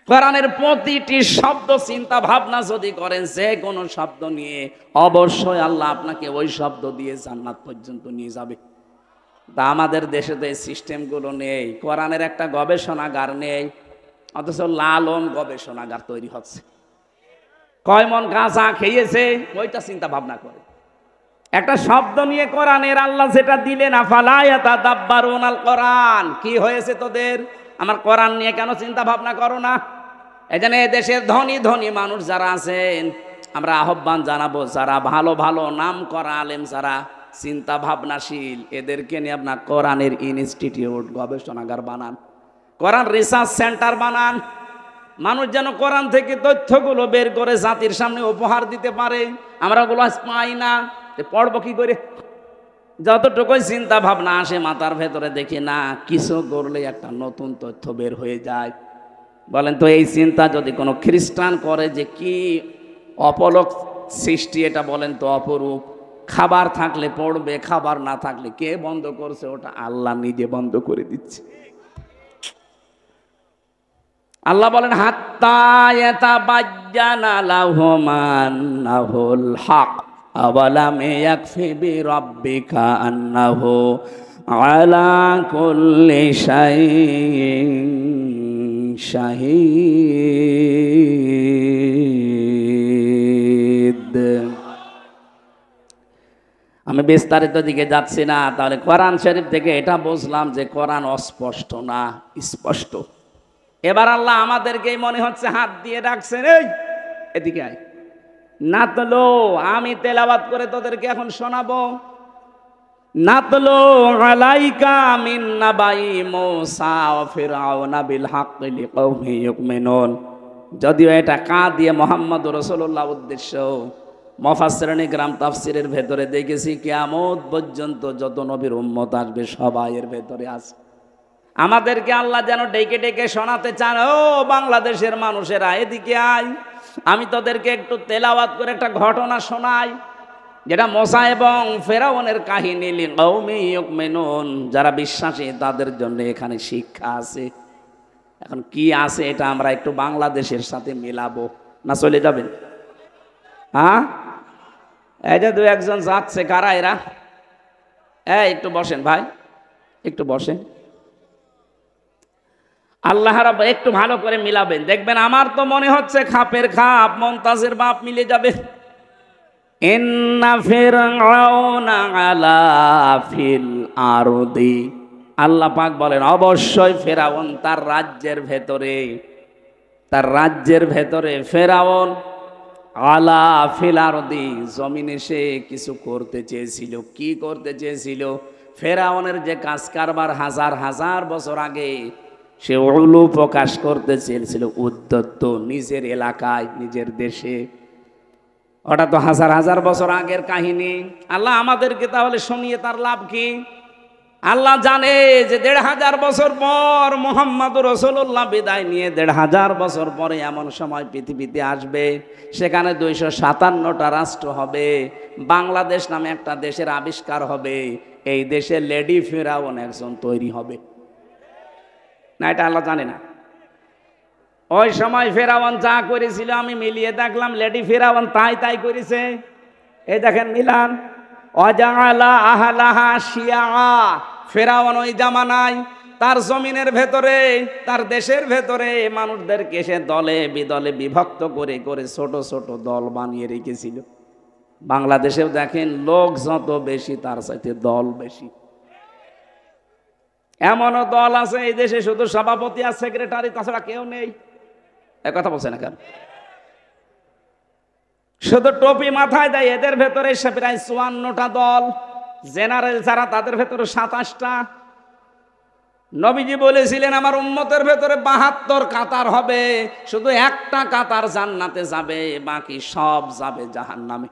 কোরআনের প্রতিটি শব্দ চিন্তা ভাবনা যদি করেন, যে কোনো শব্দ নিয়ে, অবশ্যই আল্লাহ আপনাকে ওই শব্দ দিয়ে জান্নাত পর্যন্ত নিয়ে যাবে। তা আমাদের দেশে তো এই সিস্টেমগুলো নেই। কোরআনের একটা গবেষণাগার নেই, অথচ লালন গবেষণাগার তৈরি হচ্ছে। কয় মন গাঁজা খেয়েছে ওইটা চিন্তা ভাবনা করে। একটা শব্দ নিয়ে কোরআনের আল্লাহ যেটা দিলেন, আফালা ইয়াতাদাব্বারুনাল কোরআন, কি হয়েছে তোদের? আমার কোরআন নিয়ে কেন চিন্তা ভাবনা করো না? এই জন্য দেশের ধনী ধনী মানুষ যারা আছেন, আমরা আহ্বান জানাবো, যারা ভালো ভালো নাম করা আলেম, যারা চিন্তা ভাবনাশীল, এদেরকে নিয়ে আপনার কোরআনের ইনস্টিটিউট, গবেষণাগার বানান, কোরআন রিসার্চ সেন্টার বানান। মানুষ যেন কোরআন থেকে তথ্যগুলো বের করে জাতির সামনে উপহার দিতে পারে। আমরা ওগুলো পাই না, পড়বো কি করে? যতটুকুই চিন্তা ভাবনা আসে মাথার ভেতরে, দেখি না কিছু করলে একটা নতুন তথ্য বের হয়ে যায়। বলেন তো, এই চিন্তা যদি কোনো খ্রিস্টান করে, যে কি অপলক সৃষ্টি এটা, বলেন তো অপরূপ। খাবার থাকলে পড়বে, খাবার না থাকলে কে বন্ধ করছে? ওটা আল্লাহ নিজে বন্ধ করে দিচ্ছে। আল্লাহ বলেন, হাত্তা ইয়াতাবাজ্জানা লাহুম আন্নাহুল হক আওয়ালাম ইয়াকফি বিরাব্বিকা আন্নাহু আলা কুল্লি শাইইন শাহীদ। আমি বিস্তারিত দিকে যাচ্ছি না। তাহলে কোরআন শরীফ থেকে এটা বুঝলাম যে কোরআন অস্পষ্ট না, স্পষ্ট। এবার আল্লাহ আমাদেরকেই মনে হচ্ছে হাত দিয়ে ডাকছেন, এই এদিকে আয়। নাতলু, আমি তেলাওয়াত করে তোদেরকে এখন শোনাবো। নাতলু আলাইকা মিন নাবাই মূসা ওয়া ফিরআউনা বিল হাক্কি লিকাওমি ইউমিনুন। যদিও এটা কা দিয়ে মুহাম্মদ রাসূলুল্লাহ উদ্দেশ্য, মুফাসসিরিন গ্রাম তাফসিরের ভেতরে দেখেছি কিয়ামত পর্যন্ত যত নবীর উম্মত আসবে সবাই এর ভেতরে আছে। আমাদেরকে আল্লাহ যেন ডেকে ডেকে শোনাতে চান, ও বাংলাদেশের মানুষেরা এদিকে আয়, আমি তোদেরকে একটু তেলাওয়াত করে একটা ঘটনা শোনাই, যেটা মুসা এবং ফেরাউনের কাহিনী, লিকাউমি ইউমিনুন, যারা বিশ্বাসী তাদের জন্য এখানে শিক্ষা আছে। এখন কি আছে এটা আমরা একটু বাংলাদেশের সাথে মেলাবো না চলে যাবেন? হ্যাঁ, এই যে দু একজন যাচ্ছে, কারা এরা? একটু বসেন ভাই, একটু বসেন। আল্লাহ রাব্বুল একটু ভালো করে মিলাবেন, দেখবেন আমার তো মনে হচ্ছে খাপের খাপ মুমতাজের বাপ মিলে যাবে। ইন্না ফিরআউনা আলা ফিল আরদি, আল্লাহ পাক বলেন অবশ্যই ফেরাউন তার রাজ্যের ভেতরে ফেরাউন আলা ফিল আরদি, জমিনে সে কিছু করতে চেয়েছিল। কি করতে চেয়েছিল? ফেরাউনের যে কাজ কারবার হাজার হাজার বছর আগে সে উলু প্রকাশ করতে চেয়েছিল, উদ্ধত্ত, নিজের এলাকায় নিজের দেশে। ওটা তো হাজার হাজার বছর আগের কাহিনী। আল্লাহ আমাদেরকে তাহলে শুনিয়ে তার লাভ কি? আল্লাহ জানে যে ১৫০০ বছর পর মুহাম্মদুর রাসূলুল্লাহ বিদায় নিয়ে ১৫০০ বছর পরে এমন সময় পৃথিবীতে আসবে, সেখানে ২৫৭টা রাষ্ট্র হবে, বাংলাদেশ নামে একটা দেশের আবিষ্কার হবে, এই দেশে লেডি ফেরাউন একজন তৈরি হবে। না, এটা আল্লাহ জানে না? ওই সময় ফেরাউন যা করেছিল আমি মিলিয়ে দেখলাম, লেডি ফেরাউন তাই তাই করেছে। এই দেখেন মিলান, ওয়াজাআলা আহলাহা শিয়া, ফেরাউন ওই জামানায় তার জমিনের ভেতরে, তার দেশের ভেতরে মানুষদেরকে সে দলে বিদলে বিভক্ত করে করে ছোট ছোট দল বানিয়ে রেখেছিল। বাংলাদেশেও দেখেন লোক যত বেশি তার সাথে দল বেশি। এমনও দল আছে এই দেশে শুধু সভাপতি আর সেক্রেটারি, তাছাড়া কেউ নেই। এক কথা বলছে না কেন? শুধু টুপি মাথায় দেয়, এদের ভেতরে সে প্রায় ৫৪টা দল, জেনারেল যারা তাদের ভেতরে ২৭টা। নবীজি বলেছিলেন আমার উম্মতের ভেতরে ৭২ কাতার হবে, শুধু একটা কাতার জান্নাতে যাবে, বাকি সব যাবে জাহান্নামে।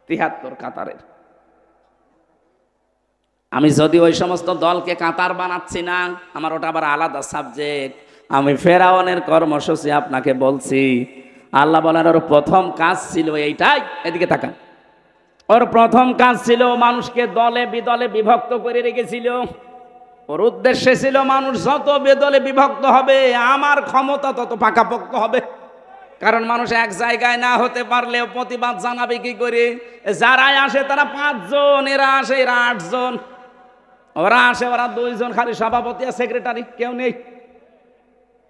৭৩ কাতারের। আমি যদি ওই সমস্ত দলকে কাতার বানাচ্ছি না, আমার ওটা আবার আলাদা সাবজেক্ট। আমি ফেরাউনের কর্মসূচি আপনাকে বলছি। আল্লাহ বলেন ওর প্রথম কাজ ছিল এইটাই, এদিকে তাকান, ওর প্রথম কাজ ছিল মানুষকে দলে বিদলে বিভক্ত করে রেখেছিল। ওর উদ্দেশ্য ছিল মানুষ যত বেদলে বিভক্ত হবে আমার ক্ষমতা তত পাকাপোক্ত হবে। কারণ মানুষ এক জায়গায় না হতে পারলেও প্রতিবাদ জানাবে কি করে? যারাই আসে তারা ৫ জন, এরা আসে এরা ৮ জন, ওরা আসে ওরা ২ জন, খালি সভাপতি আর সেক্রেটারি কেউ নেই।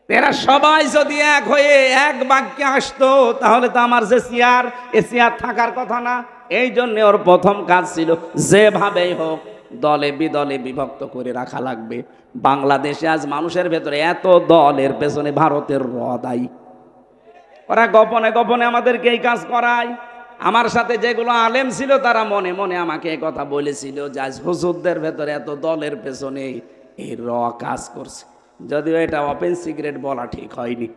এরা সবাই যদি এক হয়ে এক বাক্যে আসতো তাহলে তো আমার যে চেয়ার, এ চেয়ার থাকার কথা না। এই জন্য ওর প্রথম কাজ ছিল যেভাবেই হোক দলে বিদলে বিভক্ত করে রাখা লাগবে। বাংলাদেশে আজ মানুষের ভেতরে এত দলের পেছনে ভারতের দায়ী। ওরা গোপনে গোপনে আমাদেরকে এই কাজ করায়। আমার সাথে যেগুলো আলেম ছিল তারা মনে মনে আমাকে এই কথা বলেছিল যে আজ হুজুরদের ভেতরে এত দলের পেছনে এই কাজ করছে। যদিও এটা ওপেন সিক্রেট বলা ঠিক হয়নি।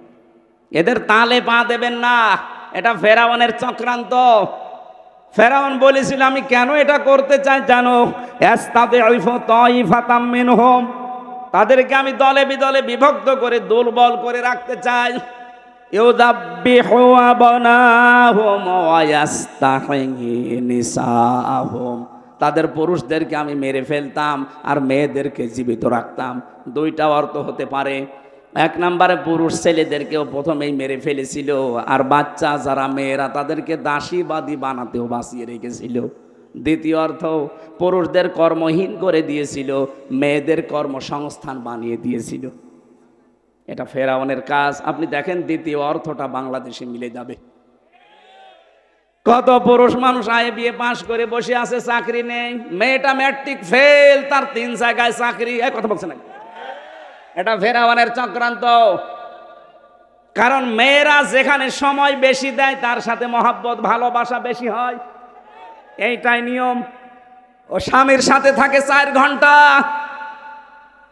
এদের তালে পা দেবেন না, এটা ফেরাউনের চক্রান্ত। ফেরাউন বলেছিল আমি কেন এটা করতে চাই জানো? তাদেরকে আমি দলে বিদলে বিভক্ত করে দুর্বল করে রাখতে চাই। তাদের পুরুষদেরকে আমি মেরে ফেলতাম আর মেয়েদেরকে জীবিত রাখতাম। দুইটা অর্থ হতে পারে। এক নম্বরে পুরুষ ছেলেদেরকেও প্রথমেই মেরে ফেলেছিল, আর বাচ্চা যারা মেয়েরা তাদেরকে দাসীবাদী বানাতেও বাঁচিয়ে রেখেছিল। দ্বিতীয় অর্থ, পুরুষদের কর্মহীন করে দিয়েছিল, মেয়েদের কর্মসংস্থান বানিয়ে দিয়েছিল। এটা ফেরাউনের কাজ। আপনি দেখেন দ্বিতীয় অর্থটা বাংলাদেশে মিলে যাবে। কত পুরুষ মানুষ বিয়ে পাশ করে বসে আছে, চাকরি নেই। মেয়েটা ম্যাট্রিক ফেল, তার 3 জায়গায় চাকরি। এই কথা বলছে না? এটা ফেরাউনের চক্রান্ত। কারণ মেয়েরা যেখানে সময় বেশি দেয় তার সাথে মহাব্বত ভালোবাসা বেশি হয়, এইটাই নিয়ম। ও স্বামীর সাথে থাকে 4 ঘন্টা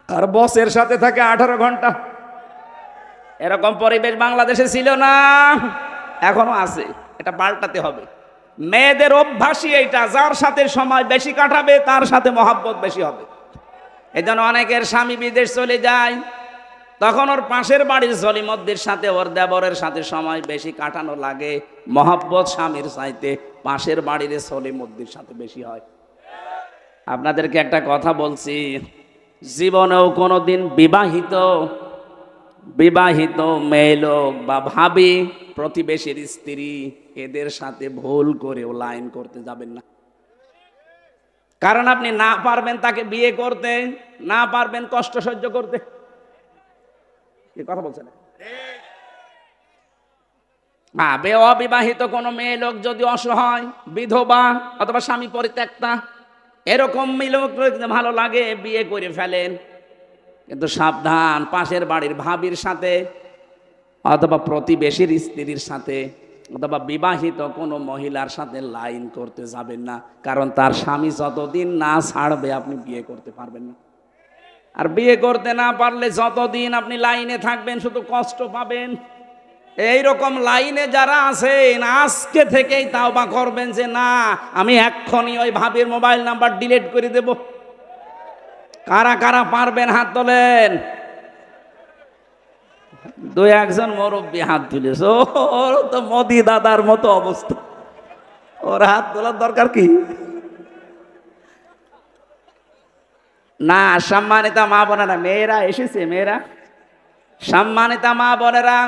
আর বসের সাথে থাকে 18 ঘন্টা। এরকম পরিবেশ বাংলাদেশে ছিল না, এখনো আছে। এটা পাল্টাতে হবে। মেয়েদের অভ্যাসই এইটা, যার সাথে সময় বেশি কাটাবে তার সাথে মহব্বত বেশি হবে। এই জন্য অনেকের স্বামী বিদেশ চলে যায়, তখন ওর পাশের বাড়ির জলিমদ্দির সাথে ওর দেবরের সাথে সময় বেশি কাটানো লাগে, মহব্বত স্বামীর চাইতে পাশের বাড়ির জলিমদ্দির সাথে বেশি হয়। আপনাদেরকে একটা কথা বলছি, জীবনেও কোনোদিন বিবাহিত মেয়ে লোক বা ভাবি, প্রতিবেশীর স্ত্রী, এদের সাথে ভুল করেও লাইন করতে যাবেন না। কারণ আপনি না পারবেন তাকে বিয়ে করতে, না পারবেন কষ্ট সহ্য করতে। কি কথা বলছেন? অবিবাহিত কোনো মেয়ে লোক যদি অসহায়, বিধবা অথবা স্বামী পরিত্যক্তা, এরকম মেয়ে লোক ভালো লাগে, বিয়ে করে ফেলেন। কিন্তু সাবধান, পাশের বাড়ির ভাবির সাথে অথবা প্রতিবেশীর স্ত্রীর সাথে অথবা বিবাহিত কোনো মহিলার সাথে লাইন করতে যাবেন না। কারণ তার স্বামী যতদিন না ছাড়বে আপনি বিয়ে করতে পারবেন না। আর বিয়ে করতে না পারলে যতদিন আপনি লাইনে থাকবেন শুধু কষ্ট পাবেন। এইরকম লাইনে যারা আছেন, আজকে থেকেই তাওবা করবেন যে না, আমি এক্ষুনি ওই ভাবির মোবাইল নাম্বার ডিলিট করে দেব। কারা কারা পারবেন হাত তোলেন। দুই একজন মুরব্বী হাত তুলেছে, ওর তো মোদি দাদার মতো অবস্থা, ওর হাত তোলার দরকার কি? না, সম্মানিতা মা বোনেরা, মেয়েরা এসেছে, মেয়েরা সম্মানিতা মা বোনেরা,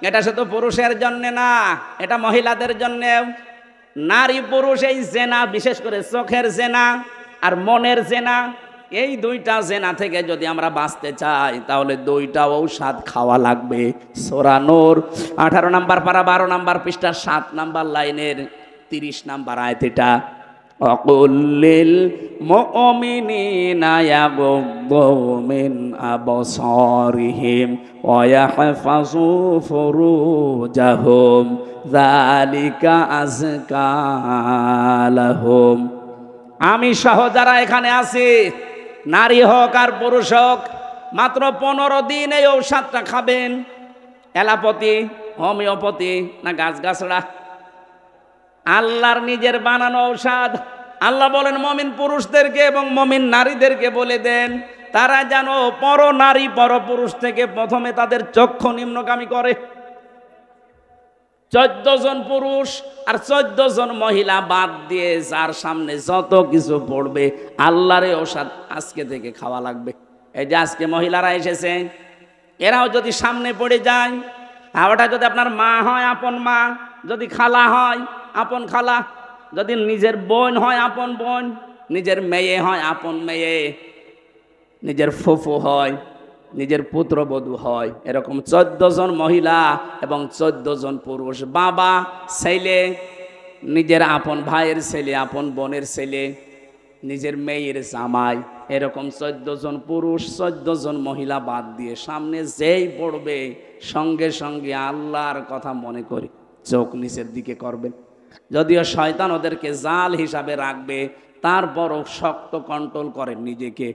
এটা শুধু পুরুষের জন্য না, এটা মহিলাদের জন্য। নারী পুরুষ এই জেনা, বিশেষ করে চোখের জেনা আর মনের জেনা, এই দুইটা জেনা থেকে যদি আমরা বাঁচতে চাই তাহলে দুইটা ঔষধ খাওয়া লাগবে। সূরা নূর 18 নম্বর পারা 12 নম্বর পৃষ্ঠা 7 নম্বর লাইনের 30 নম্বর আয়াত এটা। অকুল্লিল মুমিনিনা ইয়াগুদ্দু মিন আবসারিহিম ওয়া ইয়াহফাযু ফুরুজাহুম যালিকা আযকা লাহুম। আমি সহ যারা এখানে আছি, নারী হোক আর পুরুষ হোক, মাত্র 15 দিন এই ঔষধটা খাবেন। এলাপতি, হোমিওপ্যাথি না গাছগাছড়া, আল্লাহর নিজের বানানো ঔষধ। আল্লাহ বলেন মমিন পুরুষদেরকে এবং মমিন নারীদেরকে বলে দেন, তারা যেন পর নারী পর পুরুষ থেকে প্রথমে তাদের চক্ষু নিম্নগামী করে। 14 জন পুরুষ আর 14 জন মহিলা বাদ দিয়ে যার সামনে যত কিছু পড়বে, আল্লাহর ঔষধ আজকে থেকে খাওয়া লাগবে। এই যে আজকে মহিলারা এসেছে, এরাও যদি সামনে পড়ে যায়, ওটা যদি আপনার মা হয় আপন মা, যদি খালা হয় আপন খালা, যদি নিজের বোন হয় আপন বোন, নিজের মেয়ে হয় আপন মেয়ে, নিজের ফুফু হয়, নিজের পুত্রবধূ হয়, এরকম 14 জন মহিলা এবং 14 জন পুরুষ, বাবা ছেলে, নিজের আপন ভাইয়ের ছেলে, আপন বোনের ছেলে, নিজের মেয়ের জামাই, এরকম 14 জন পুরুষ 14 জন মহিলা বাদ দিয়ে সামনে যেই পড়বে সঙ্গে সঙ্গে আল্লাহর কথা মনে করে চোখ নিচের দিকে করবেন। যদিও শয়তান ওদেরকে জাল হিসাবে রাখবে, তারপরও শক্ত কন্ট্রোল করেন নিজেকে।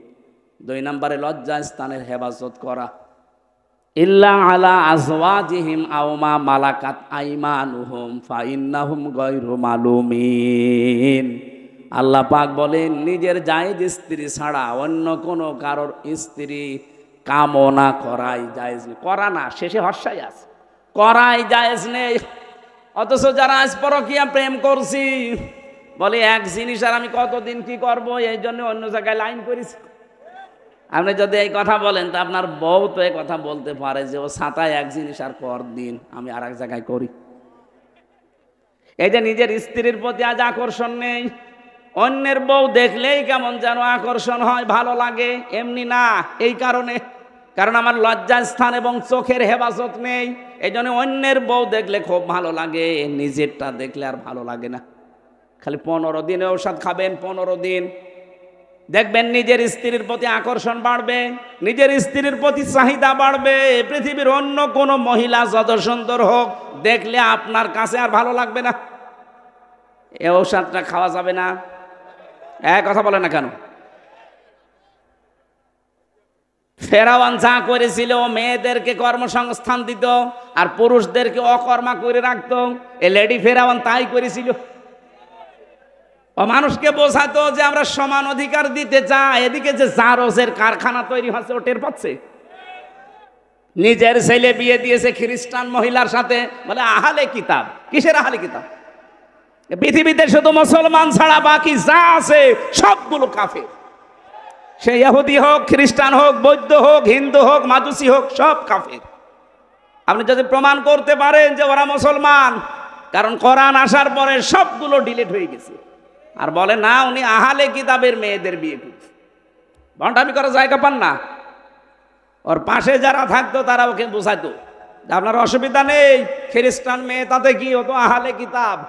2 নম্বরে লজ্জা স্থানের হেফাজত করা। ইল্লা আলা আজওয়াজিহিম আও মা মালাকাত আইমানুহুম ফাইন্নাহুম গায়রু মালুমিন। আল্লাহ পাক বলেন নিজের জায়েজ স্ত্রী ছাড়া অন্য কোনো কারোর স্ত্রী কামনা করাই জায়েজ নেই। করা না, শেষে হর্ষাই আছে, করাই জায়েজ নেই। অথচ যারা আজ পরকীয়া প্রেম করছি বলে এক জিনিস আর আমি কতদিন কি করব, এই জন্য অন্য জায়গায় লাইন করেছি। আপনি যদি এই কথা বলেন তা আপনার বউ তো এই কথা বলতে পারে যে ও ছাতায় এক জিনিস আর পর দিন আমি আর এক জায়গায় করি। এই যে নিজের স্ত্রীর প্রতি আজ আকর্ষণ নেই, অন্যের বউ দেখলেই কেমন যেন আকর্ষণ হয়, ভালো লাগে, এমনি না। এই কারণে, কারণ আমার লজ্জাস্থান এবং চোখের হেফাজত নেই, এই জন্য অন্যের বউ দেখলে খুব ভালো লাগে, নিজেরটা দেখলে আর ভালো লাগে না। খালি 15 দিনে ঔষধ খাবেন, 15 দিন দেখবেন নিজের স্ত্রীর প্রতি আকর্ষণ বাড়বে, নিজের স্ত্রীর প্রতি চাহিদা বাড়বে। পৃথিবীর অন্য কোনো মহিলা যত সুন্দর হোক, দেখলে আপনার কাছে আর ভালো লাগবে না। এই ঔষধটা খাওয়া যাবে না। কথা বলে না কেন? ফেরাউন যা করেছিল, মেয়েদেরকে কর্মসংস্থান দিত আর পুরুষদেরকে অকর্মা করে রাখতো। এই লেডি ফেরাউন তাই করেছিল। ও মানুষকে বোঝাতো যে আমরা সমান অধিকার দিতে চাই, এদিকে যে জারজের কারখানা তৈরি হচ্ছে ও টের পাচ্ছে। নিজের ছেলে বিয়ে দিয়েছে খ্রিস্টান মহিলার সাথে, বলে আহলে কিতাব। কিসের আহলে কিতাব? পৃথিবীতে শুধু মুসলমান ছাড়া বাকি যা আছে সবগুলো কাফের। সে ইহুদি হোক, খ্রিস্টান হোক, বৌদ্ধ হোক, হিন্দু হোক, মাজুসি হোক, সব কাফের। আপনি যদি প্রমাণ করতে পারেন যে ওরা মুসলমান, কারণ কোরআন আসার পরে সবগুলো ডিলিট হয়ে গেছে। আর বলে না উনি আহলে কিতাবের মেয়েদের বিয়ে করছে। বন্টামি করার জায়গা পান না। ওর পাশে যারা থাকতো তারা ওকে বোঝাইতো যে আপনার অসুবিধা নেই, খ্রিস্টান মেয়ে তাতে কি হতো, আহলে কিতাব।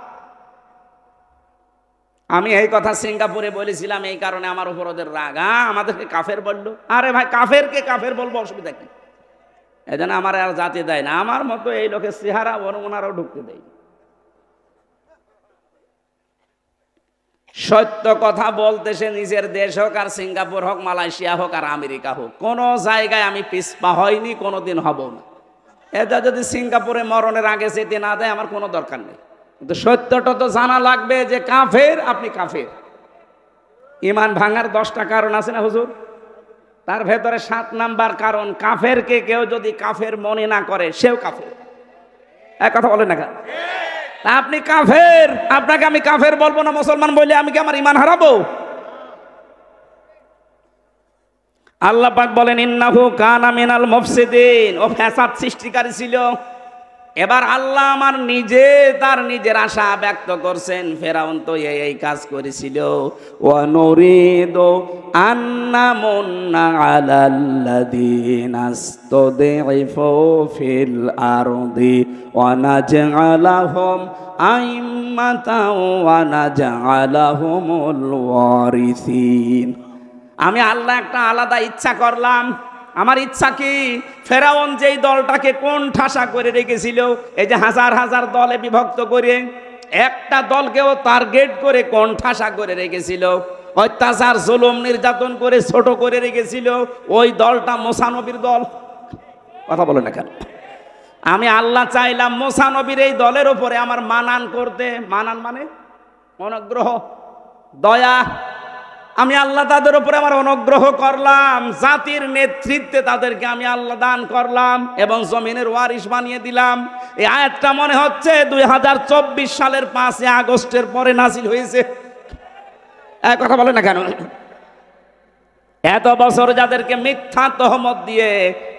আমি এই কথা সিঙ্গাপুরে বলেছিলাম, এই কারণে আমার উপর ওদের রাগ। আমাদেরকে কাফের বললো। আরে ভাই, কাফেরকে কাফের বলবো, অসুবিধা কি? এই জন্য আমার আর জাতি দেয় না। আমার মতো এই লোকের চেহারা ওনারাও ঢুকতে দেয়। সত্য কথা বলতে সে নিজের দেশ হোক, আর সিঙ্গাপুর হোক, মালয়েশিয়া হোক, আর আমেরিকা হোক, কোনো জায়গায় আমি পিছপা হয়নি, কোনোদিন হব না। এটা যদি সিঙ্গাপুরে মরণের আগে যেতে না দেয় আমার কোনো দরকার নেই, কিন্তু সত্যটা তো জানা লাগবে যে কাফের, আপনি কাফের। ইমান ভাঙার 10টা কারণ আছে না হুজুর? তার ভেতরে 7 নাম্বার কারণ, কাফেরকে কেউ যদি কাফের মনে না করে সেও কাফের। এক কথা বলেন না কেন? আপনি কাফের, আপনাকে আমি কাফের বলবো না মুসলমান বলে আমি কি আমার ইমান হারাবো? আল্লাহ পাক বলেন ইন্নাহু কানা মিনাল মুফসিদিন, ও ফ্যাসাদ সৃষ্টিকারী ছিল। এবার আল্লাহ আমার তার নিজের আশা ব্যক্ত করছেন, ফেরাউন তো এই কাজ করেছিল। ওয়া নুরিদু আন্নামুন্না আলাল্লাযীনা ইসতাদঈফু ফিল আরদি ওয়া নাজআলাহুম আইম্মাতাও ওয়া নাজআলাহুমুল ওয়ারিসিন। আমি আল্লাহ একটা আলাদা ইচ্ছা করলাম। আমার ইচ্ছা কি, ফেরাউন যেই দলটাকে কোন ঠাসা করে রেখেছিল, এই যে হাজার হাজার দলে বিভক্ত করে একটা দলকেও টার্গেট করে কোন ঠাসা করে রেখেছিল, অত্যাচার জুলুম নির্যাতন করে ছোট করে রেখেছিল, ওই দলটা মুসা নবীর দল। কথা বলে না কেন? আমি আল্লাহ চাইলাম মুসা নবীর এই দলের উপরে আমার মানান করতে। মানান মানে অনুগ্রহ, দয়া। আমি আল্লাহ তাদের উপরে আমার অনুগ্রহ করলাম, জাতির নেতৃত্বে তাদেরকে আমি আল্লাহ দান করলাম এবং জমিনের ওয়ারিশ বানিয়ে দিলাম। এই আয়াতটা মনে হচ্ছে 2024 সালের 5 আগস্টের পরে নাজিল হয়েছে। এক কথা বলে না কেন? এত বছর যাদেরকে মিথ্যা তহমত দিয়ে,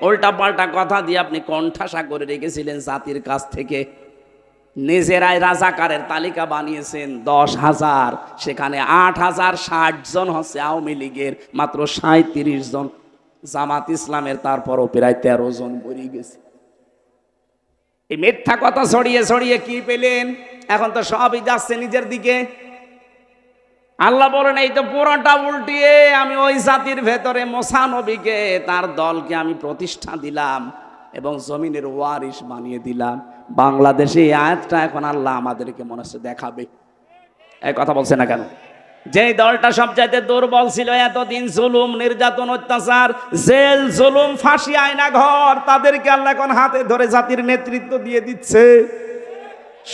উল্টা পাল্টা কথা দিয়ে আপনি কণ্ঠাসা করে রেখেছিলেন জাতির কাছ থেকে, নিজেরাই রাজাকারের তালিকা বানিয়েছেন 10,000, সেখানে 8,060 জন হচ্ছে আওয়ামী লীগের, মাত্র 37 জন জামাত ইসলামের, তারপরও প্রায় 13 জন মরে গেছে। এই মিথ্যা কথা ছড়িয়ে ছড়িয়ে কি পেলেন? এখন তো সবই যাচ্ছে নিজের দিকে। আল্লাহ বলেন এই তো পুরোটা উল্টিয়ে আমি ওই জাতির ভেতরে মুসা নবীকে, তার দলকে আমি প্রতিষ্ঠা দিলাম এবং জমিনের ওয়ারিশ বানিয়ে দিলাম। বাংলাদেশে এই আয়াতটা এখন আল্লাহ আমাদেরকে মনে হচ্ছে দেখাবে। এই কথা বলছে না কেন? যেই দলটা সবচাইতে দুর্বল ছিল, এতদিন জুলুম নির্যাতন অত্যাচার, জেল জুলুম ফাঁসি আয়না ঘর, তাদেরকে আল্লাহ এখন হাতে ধরে জাতির নেতৃত্ব দিয়ে দিচ্ছে।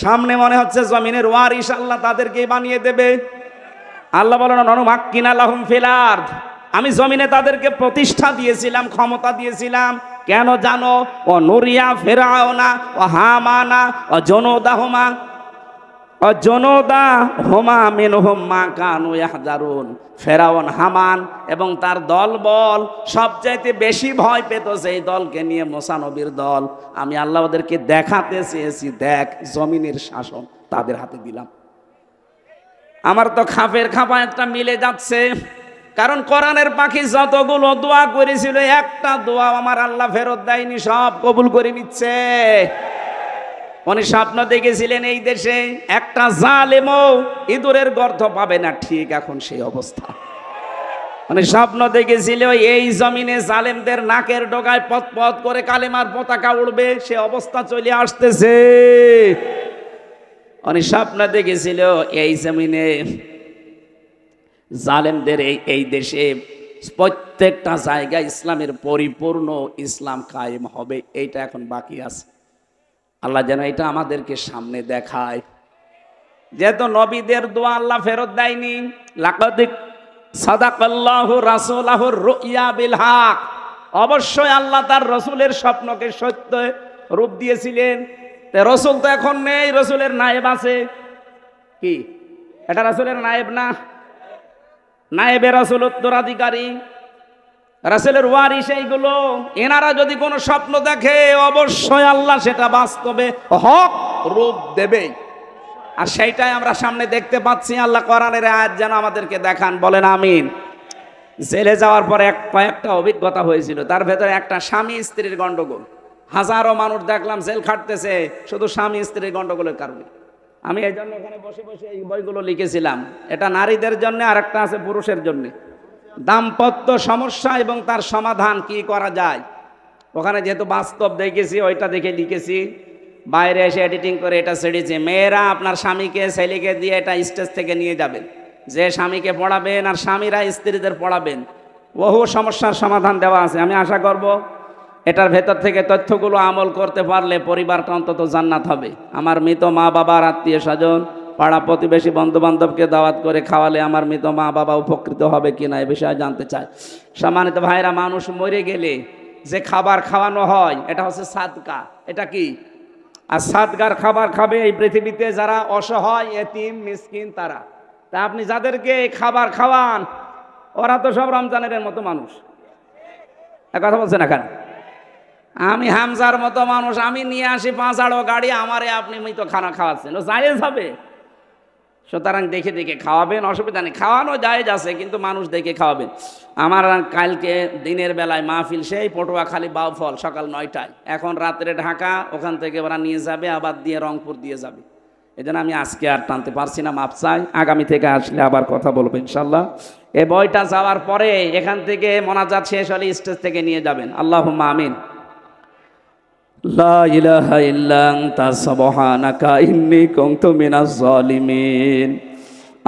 সামনে মনে হচ্ছে জমিনের ওয়ারিশ আল্লাহ তাদেরকে বানিয়ে দেবে। আল্লাহ বলেন অনুমাক্কিনা লাহুম ফিল আরদ, আমি জমিনে তাদেরকে প্রতিষ্ঠা দিয়েছিলাম, ক্ষমতা দিয়েছিলাম। কেন জানো? ও নুরিয়া ফিরাউনা ও হামানা ও জুনুদাহুমা ও জুনুদাহুমা মিনহুম মা কানু ইয়াহজারুন। ফেরাউন, হামান এবং তার দলবল সবচাইতে বেশি ভয় পেত সেই দলকে নিয়ে, মুসা নবীর দল। আমি আল্লাহ ওদেরকে দেখাতে চেয়েছি, দেখ জমিনের শাসন তাদের হাতে দিলাম। আমার তো খাপের খাপা একটা মিলে যাচ্ছে, কারণ কোরআনের পাখি যতগুলো দোয়া করেছিল, একটা দোয়া আমার আল্লাহ ফেরত দেয়নি, সব কবুল করে নিচ্ছে। উনি স্বপ্ন দেখেছিলেন এই দেশে একটা জালেমও ইঁদুরের গর্ত পাবে না, ঠিক এখন সেই অবস্থা। উনি স্বপ্ন দেখেছিল এই জমিনে জালেমদের নাকের ডগায় পথ পথ করে কালেমার পতাকা উড়বে, সে অবস্থা চলে আসতেছে। উনি স্বপ্ন দেখেছিল এই জমিনে জালেমদের এই দেশে প্রত্যেকটা জায়গায় ইসলামের পরিপূর্ণ ইসলাম কায়েম হবে। এইটা এখন বাকি আছে। আল্লাহ যেন এটা আমাদেরকে সামনে দেখায়। যেহেতু নবীদের দোয়া আল্লাহ ফেরত দেয়নি, লাকাদ সাদাকাল্লাহু রাসূলাহুর রুইয়া বিল হক, অবশ্যই আল্লাহ তার রসুলের স্বপ্নকে সত্য রূপ দিয়েছিলেন। রসুল তো এখন নেই, রসুলের নায়েব আছে। কি এটা রসুলের নায়েব না? নায়েবে রসুল উত্তরাধিকারী, রাসূলের ওয়ারিস এইগুলো। এনারা যদি কোনো স্বপ্ন দেখে অবশ্যই আল্লাহ সেটা বাস্তবে হক রূপ দেবে। আর সেইটাই আমরা সামনে দেখতে পাচ্ছি। আল্লাহ কোরআনের আয়াত যেন আমাদেরকে দেখান, বলেন আমিন। জেলে যাওয়ার পরে কয়েকটা অভিজ্ঞতা হয়েছিল, তার ভেতরে একটা স্বামী স্ত্রীর গন্ডগোল। হাজারো মানুষ দেখলাম জেল খাটতেছে শুধু স্বামী স্ত্রীর গন্ডগোলের কারণে। আমি এই জন্য এখানে বসে বসে এই বইগুলো লিখেছিলাম। এটা নারীদের জন্য, আর একটা আছে পুরুষের জন্য। দাম্পত্য সমস্যা এবং তার সমাধান কি করা যায়, ওখানে যেহেতু বাস্তব দেখেছি ওইটা দেখে লিখেছি। বাইরে এসে এডিটিং করে এটা ছেড়েছি। মেয়েরা আপনার স্বামীকে ছেলেকে দিয়ে এটা স্টেজ থেকে নিয়ে যাবেন, যে স্বামীকে পড়াবেন আর স্বামীরা স্ত্রীদের পড়াবেন। বহু সমস্যার সমাধান দেওয়া আছে। আমি আশা করব এটার ভেতর থেকে তথ্যগুলো আমল করতে পারলে পরিবারটা অন্তত জান্নাত হবে। আমার মৃত মা বাবার আত্মীয় স্বজন, পাড়া প্রতিবেশী, বন্ধু বান্ধবকে দাওয়াত করে খাওয়ালে আমার মৃত মা বাবা উপকৃত হবে কিনা এ বিষয়ে জানতে চাই। সম্মানিত ভাইরা, মানুষ মরে গেলে যে খাবার খাওয়ানো হয় এটা হচ্ছে সাদকা। এটা কি? আর সাদকার খাবার খাবে এই পৃথিবীতে যারা অসহায়, এতিম, মিসকিন তারা। তা আপনি যাদেরকে খাবার খাওয়ান ওরা তো সব রমজানের মতো মানুষ। কথা বলছেন এখন? আমি হামজার মতো মানুষ, আমি নিয়ে আসি 5 গাড়ি, আমারে আপনি মৃত খানা খাওয়াচ্ছেন, ও জায়েজ হবে? সুতরাং দেখে দেখে খাওয়াবেন, অসুবিধা নেই। খাওয়ানো জায়েজ আছে, কিন্তু মানুষ দেখে খাওয়াবেন। আমার কালকে দিনের বেলায় মাহফিল সেই পটুয়াখালী বাউফল সকাল 9টায়, এখন রাত্রে ঢাকা, ওখান থেকে ওরা নিয়ে যাবে আবার দিয়ে রংপুর দিয়ে যাবে। এই জন্য আমি আজকে আর টানতে পারছি না, মাপ চাই। আগামী থেকে আসলে আবার কথা বলবো ইনশাল্লাহ। এই বইটা যাওয়ার পরে এখান থেকে মোনাজাত শেষ হলে স্টেজ থেকে নিয়ে যাবেন। আল্লাহুম্মা আমিন। লা ইলাহা ইল্লা আনতা সুবহানাকা ইন্নী কুনতু মিনাজ জালিমিন।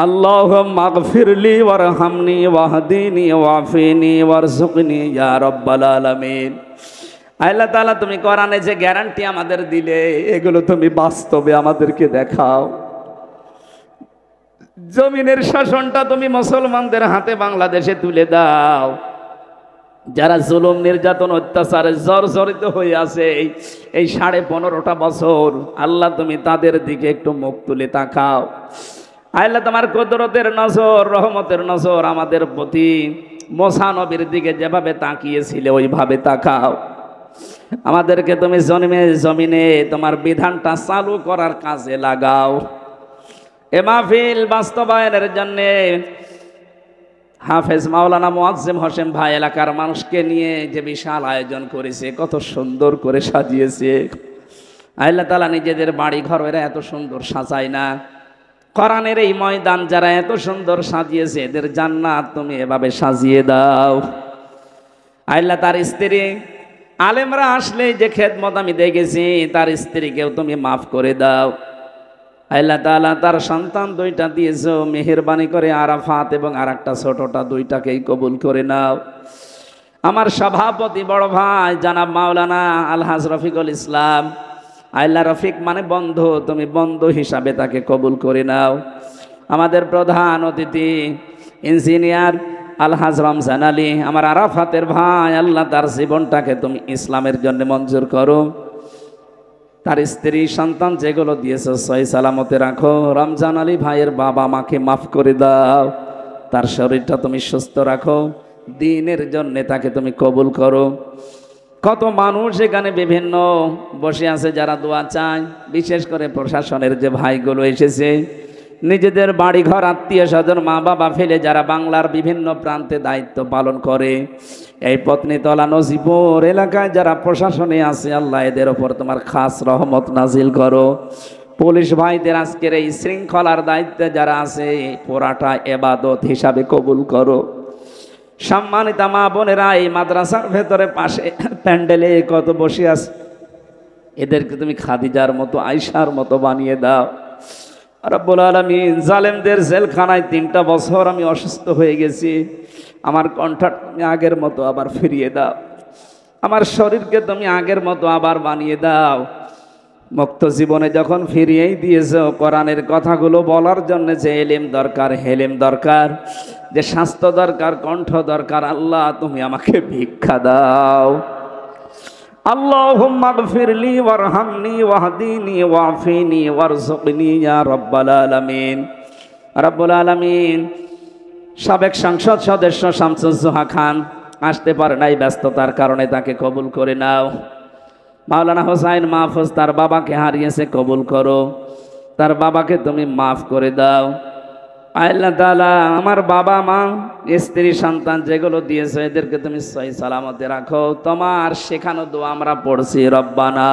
আল্লাহুম্মা আগফিরলি ওয়ারহামনি ওয়াহদিনি ওয়াফিনি ওয়ারযুকনি ইয়া রাব্বাল আলামিন। আল্লাহ তাআলা, তুমি কোরআনে যে গ্যারান্টি আমাদের দিলে এগুলো তুমি বাস্তবে আমাদেরকে দেখাও। জমিনের শাসনটা তুমি মুসলমানদের হাতে বাংলাদেশে তুলে দাও। যারা জুলুম, নির্যাতন, অত্যাচারে জর্জরিত হয়ে আছে এই 15.5 বছর, আল্লাহ তুমি তাদের দিকে একটু মুখ তুলে তাকাও। আল্লাহ তোমার কুদরতের নজর, রহমতের নজর আমাদের প্রতি মুসা নবীর দিকে যেভাবে তাকিয়েছিলে ওইভাবে তাকাও। আমাদেরকে তুমি জমিনে তোমার বিধানটা চালু করার কাজে লাগাও। এ মাহফিল বাস্তবায়নের জন্যে হাফেজ মাওলানা মুয়াজ্জেম হোসেন ভাই এলাকার মানুষকে নিয়ে যে বিশাল আয়োজন করেছে, কত সুন্দর করে সাজিয়েছে। আল্লাহ তাআলা নিজেদের বাড়ি ঘর এরা এত সুন্দর সাজায় না। কোরআনের এই ময়দান যারা এত সুন্দর সাজিয়েছে এদের জান্নাত তুমি এভাবে সাজিয়ে দাও। আল্লাহ তার স্ত্রী আলেমরা আসলে যে খেদমত আমি দেখেছি, তার স্ত্রীকেও তুমি মাফ করে দাও। আল্লাহ তাআলা তার সন্তান 2টা দিয়েছো, মেহেরবানি করে আরাফাত এবং আরেকটা ছোটটা, 2টাকেই কবুল করে নাও। আমার সভাপতি বড় ভাই জানাব মাওলানা আলহাজ রফিকুল ইসলাম, আল্লাহ রফিক মানে বন্ধু, তুমি বন্ধু হিসাবে তাকে কবুল করে নাও। আমাদের প্রধান অতিথি ইঞ্জিনিয়ার আলহাজ রমজান আলী, আমার আরাফাতের ভাই, আল্লাহ তার জীবনটাকে তুমি ইসলামের জন্য মঞ্জুর করো। তার স্ত্রী সন্তান যেগুলো দিয়েছ সহি সালামতে রাখো। রমজান আলী ভাইয়ের বাবা মাকে মাফ করে দাও, তার শরীরটা তুমি সুস্থ রাখো, দিনের জন্য তাকে তুমি কবুল করো। কত মানুষ এখানে বিভিন্ন বসে আছে যারা দোয়া চায়, বিশেষ করে প্রশাসনের যে ভাইগুলো এসেছে, নিজেদের বাড়িঘর, আত্মীয় স্বজন, মা বাবা ফেলে যারা বাংলার বিভিন্ন প্রান্তে দায়িত্ব পালন করে, এই পত্নীতলা, নজিপুর এলাকায় যারা প্রশাসনে আছে, আল্লাহ এদের ওপর তোমার খাস রহমত নাজিল করো। পুলিশ ভাইদের আজকের এই শৃঙ্খলার দায়িত্বে যারা আছে, পুরাটা ইবাদত হিসাবে কবুল করো। সম্মানিত মা বোনেরা, এই মাদ্রাসার ভেতরে পাশে প্যান্ডেলে কত বসে আছে, এদেরকে তুমি খাদিজার মতো, আয়েশার মতো বানিয়ে দাও। রব্বুল আলামিন, জালেমদের জেলখানায় 3টা বছর আমি অসুস্থ হয়ে গেছি, আমার কণ্ঠটা তুমি আগের মতো আবার ফিরিয়ে দাও, আমার শরীরকে তুমি আগের মতো আবার বানিয়ে দাও। মুক্ত জীবনে যখন ফিরিয়েই দিয়েছো, কোরআনের কথাগুলো বলার জন্য যে এলেম দরকার, হেলেম দরকার, যে স্বাস্থ্য দরকার, কণ্ঠ দরকার, আল্লাহ তুমি আমাকে ভিক্ষা দাও। আল্লাহুম্মা গফিরলি ওয়ারহামনি ওয়াহদিনি ওয়াফিনি ওয়ারযুকনি ইয়া রাব্বাল আলামিন। রাব্বুল আলামিন, সাবেক সংসদ সদস্য শামসুজ্জোহা খান আসতে পারে নাই, ব্যস্ততার কারণে, তাকে কবুল করে নাও। মাওলানা হোসাইন মাহফুজ তার বাবাকে হারিয়েছে, কবুল করো। তার বাবাকে তুমি মাফ করে দাও। আল্লাহ তাআলা আমার বাবা মা স্ত্রী সন্তান যেগুলো দিয়েছে এদেরকে তুমি সহি সালামতে রাখো। তোমার শেখানো দোয়া আমরা পড়ছি, রব্বানা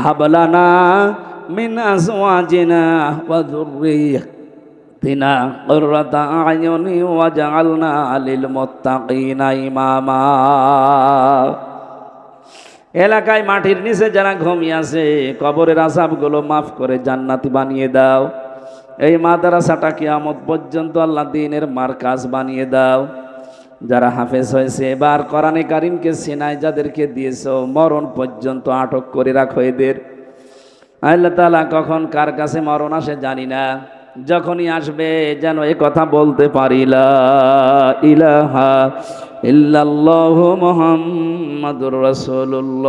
হাবলানা মিন আজওয়াজিনা ওয়া যুররিয়াতিনা কুররাতা আয়ুনি ওয়াজআলনা লিল মুত্তাকিনা ইমামা। এলাকায় মাটির নিচে যারা ঘুমিয়ে আছে, কবরের আযাবগুলো মাফ করে জান্নাতি বানিয়ে দাও। এই মাদ্রাসাটা কিয়ামত পর্যন্ত আল্লাহ দ্বীনের মারকাজ বানিয়ে দাও। যারা হাফেজ হয়েছে এবার কোরআনে কারিমকে সিনায় যাদেরকে দিয়েছো, মরণ পর্যন্ত আটক করে রাখো এদের। আল্লাহ তাআলা কখন কার কাছে মরণ আসে জানি না, যখনই আসবে যেন এ কথা বলতে পারি, লা ইলাহা ইল্লাল্লাহু মুহাম্মাদুর রাসূলুল্লাহ।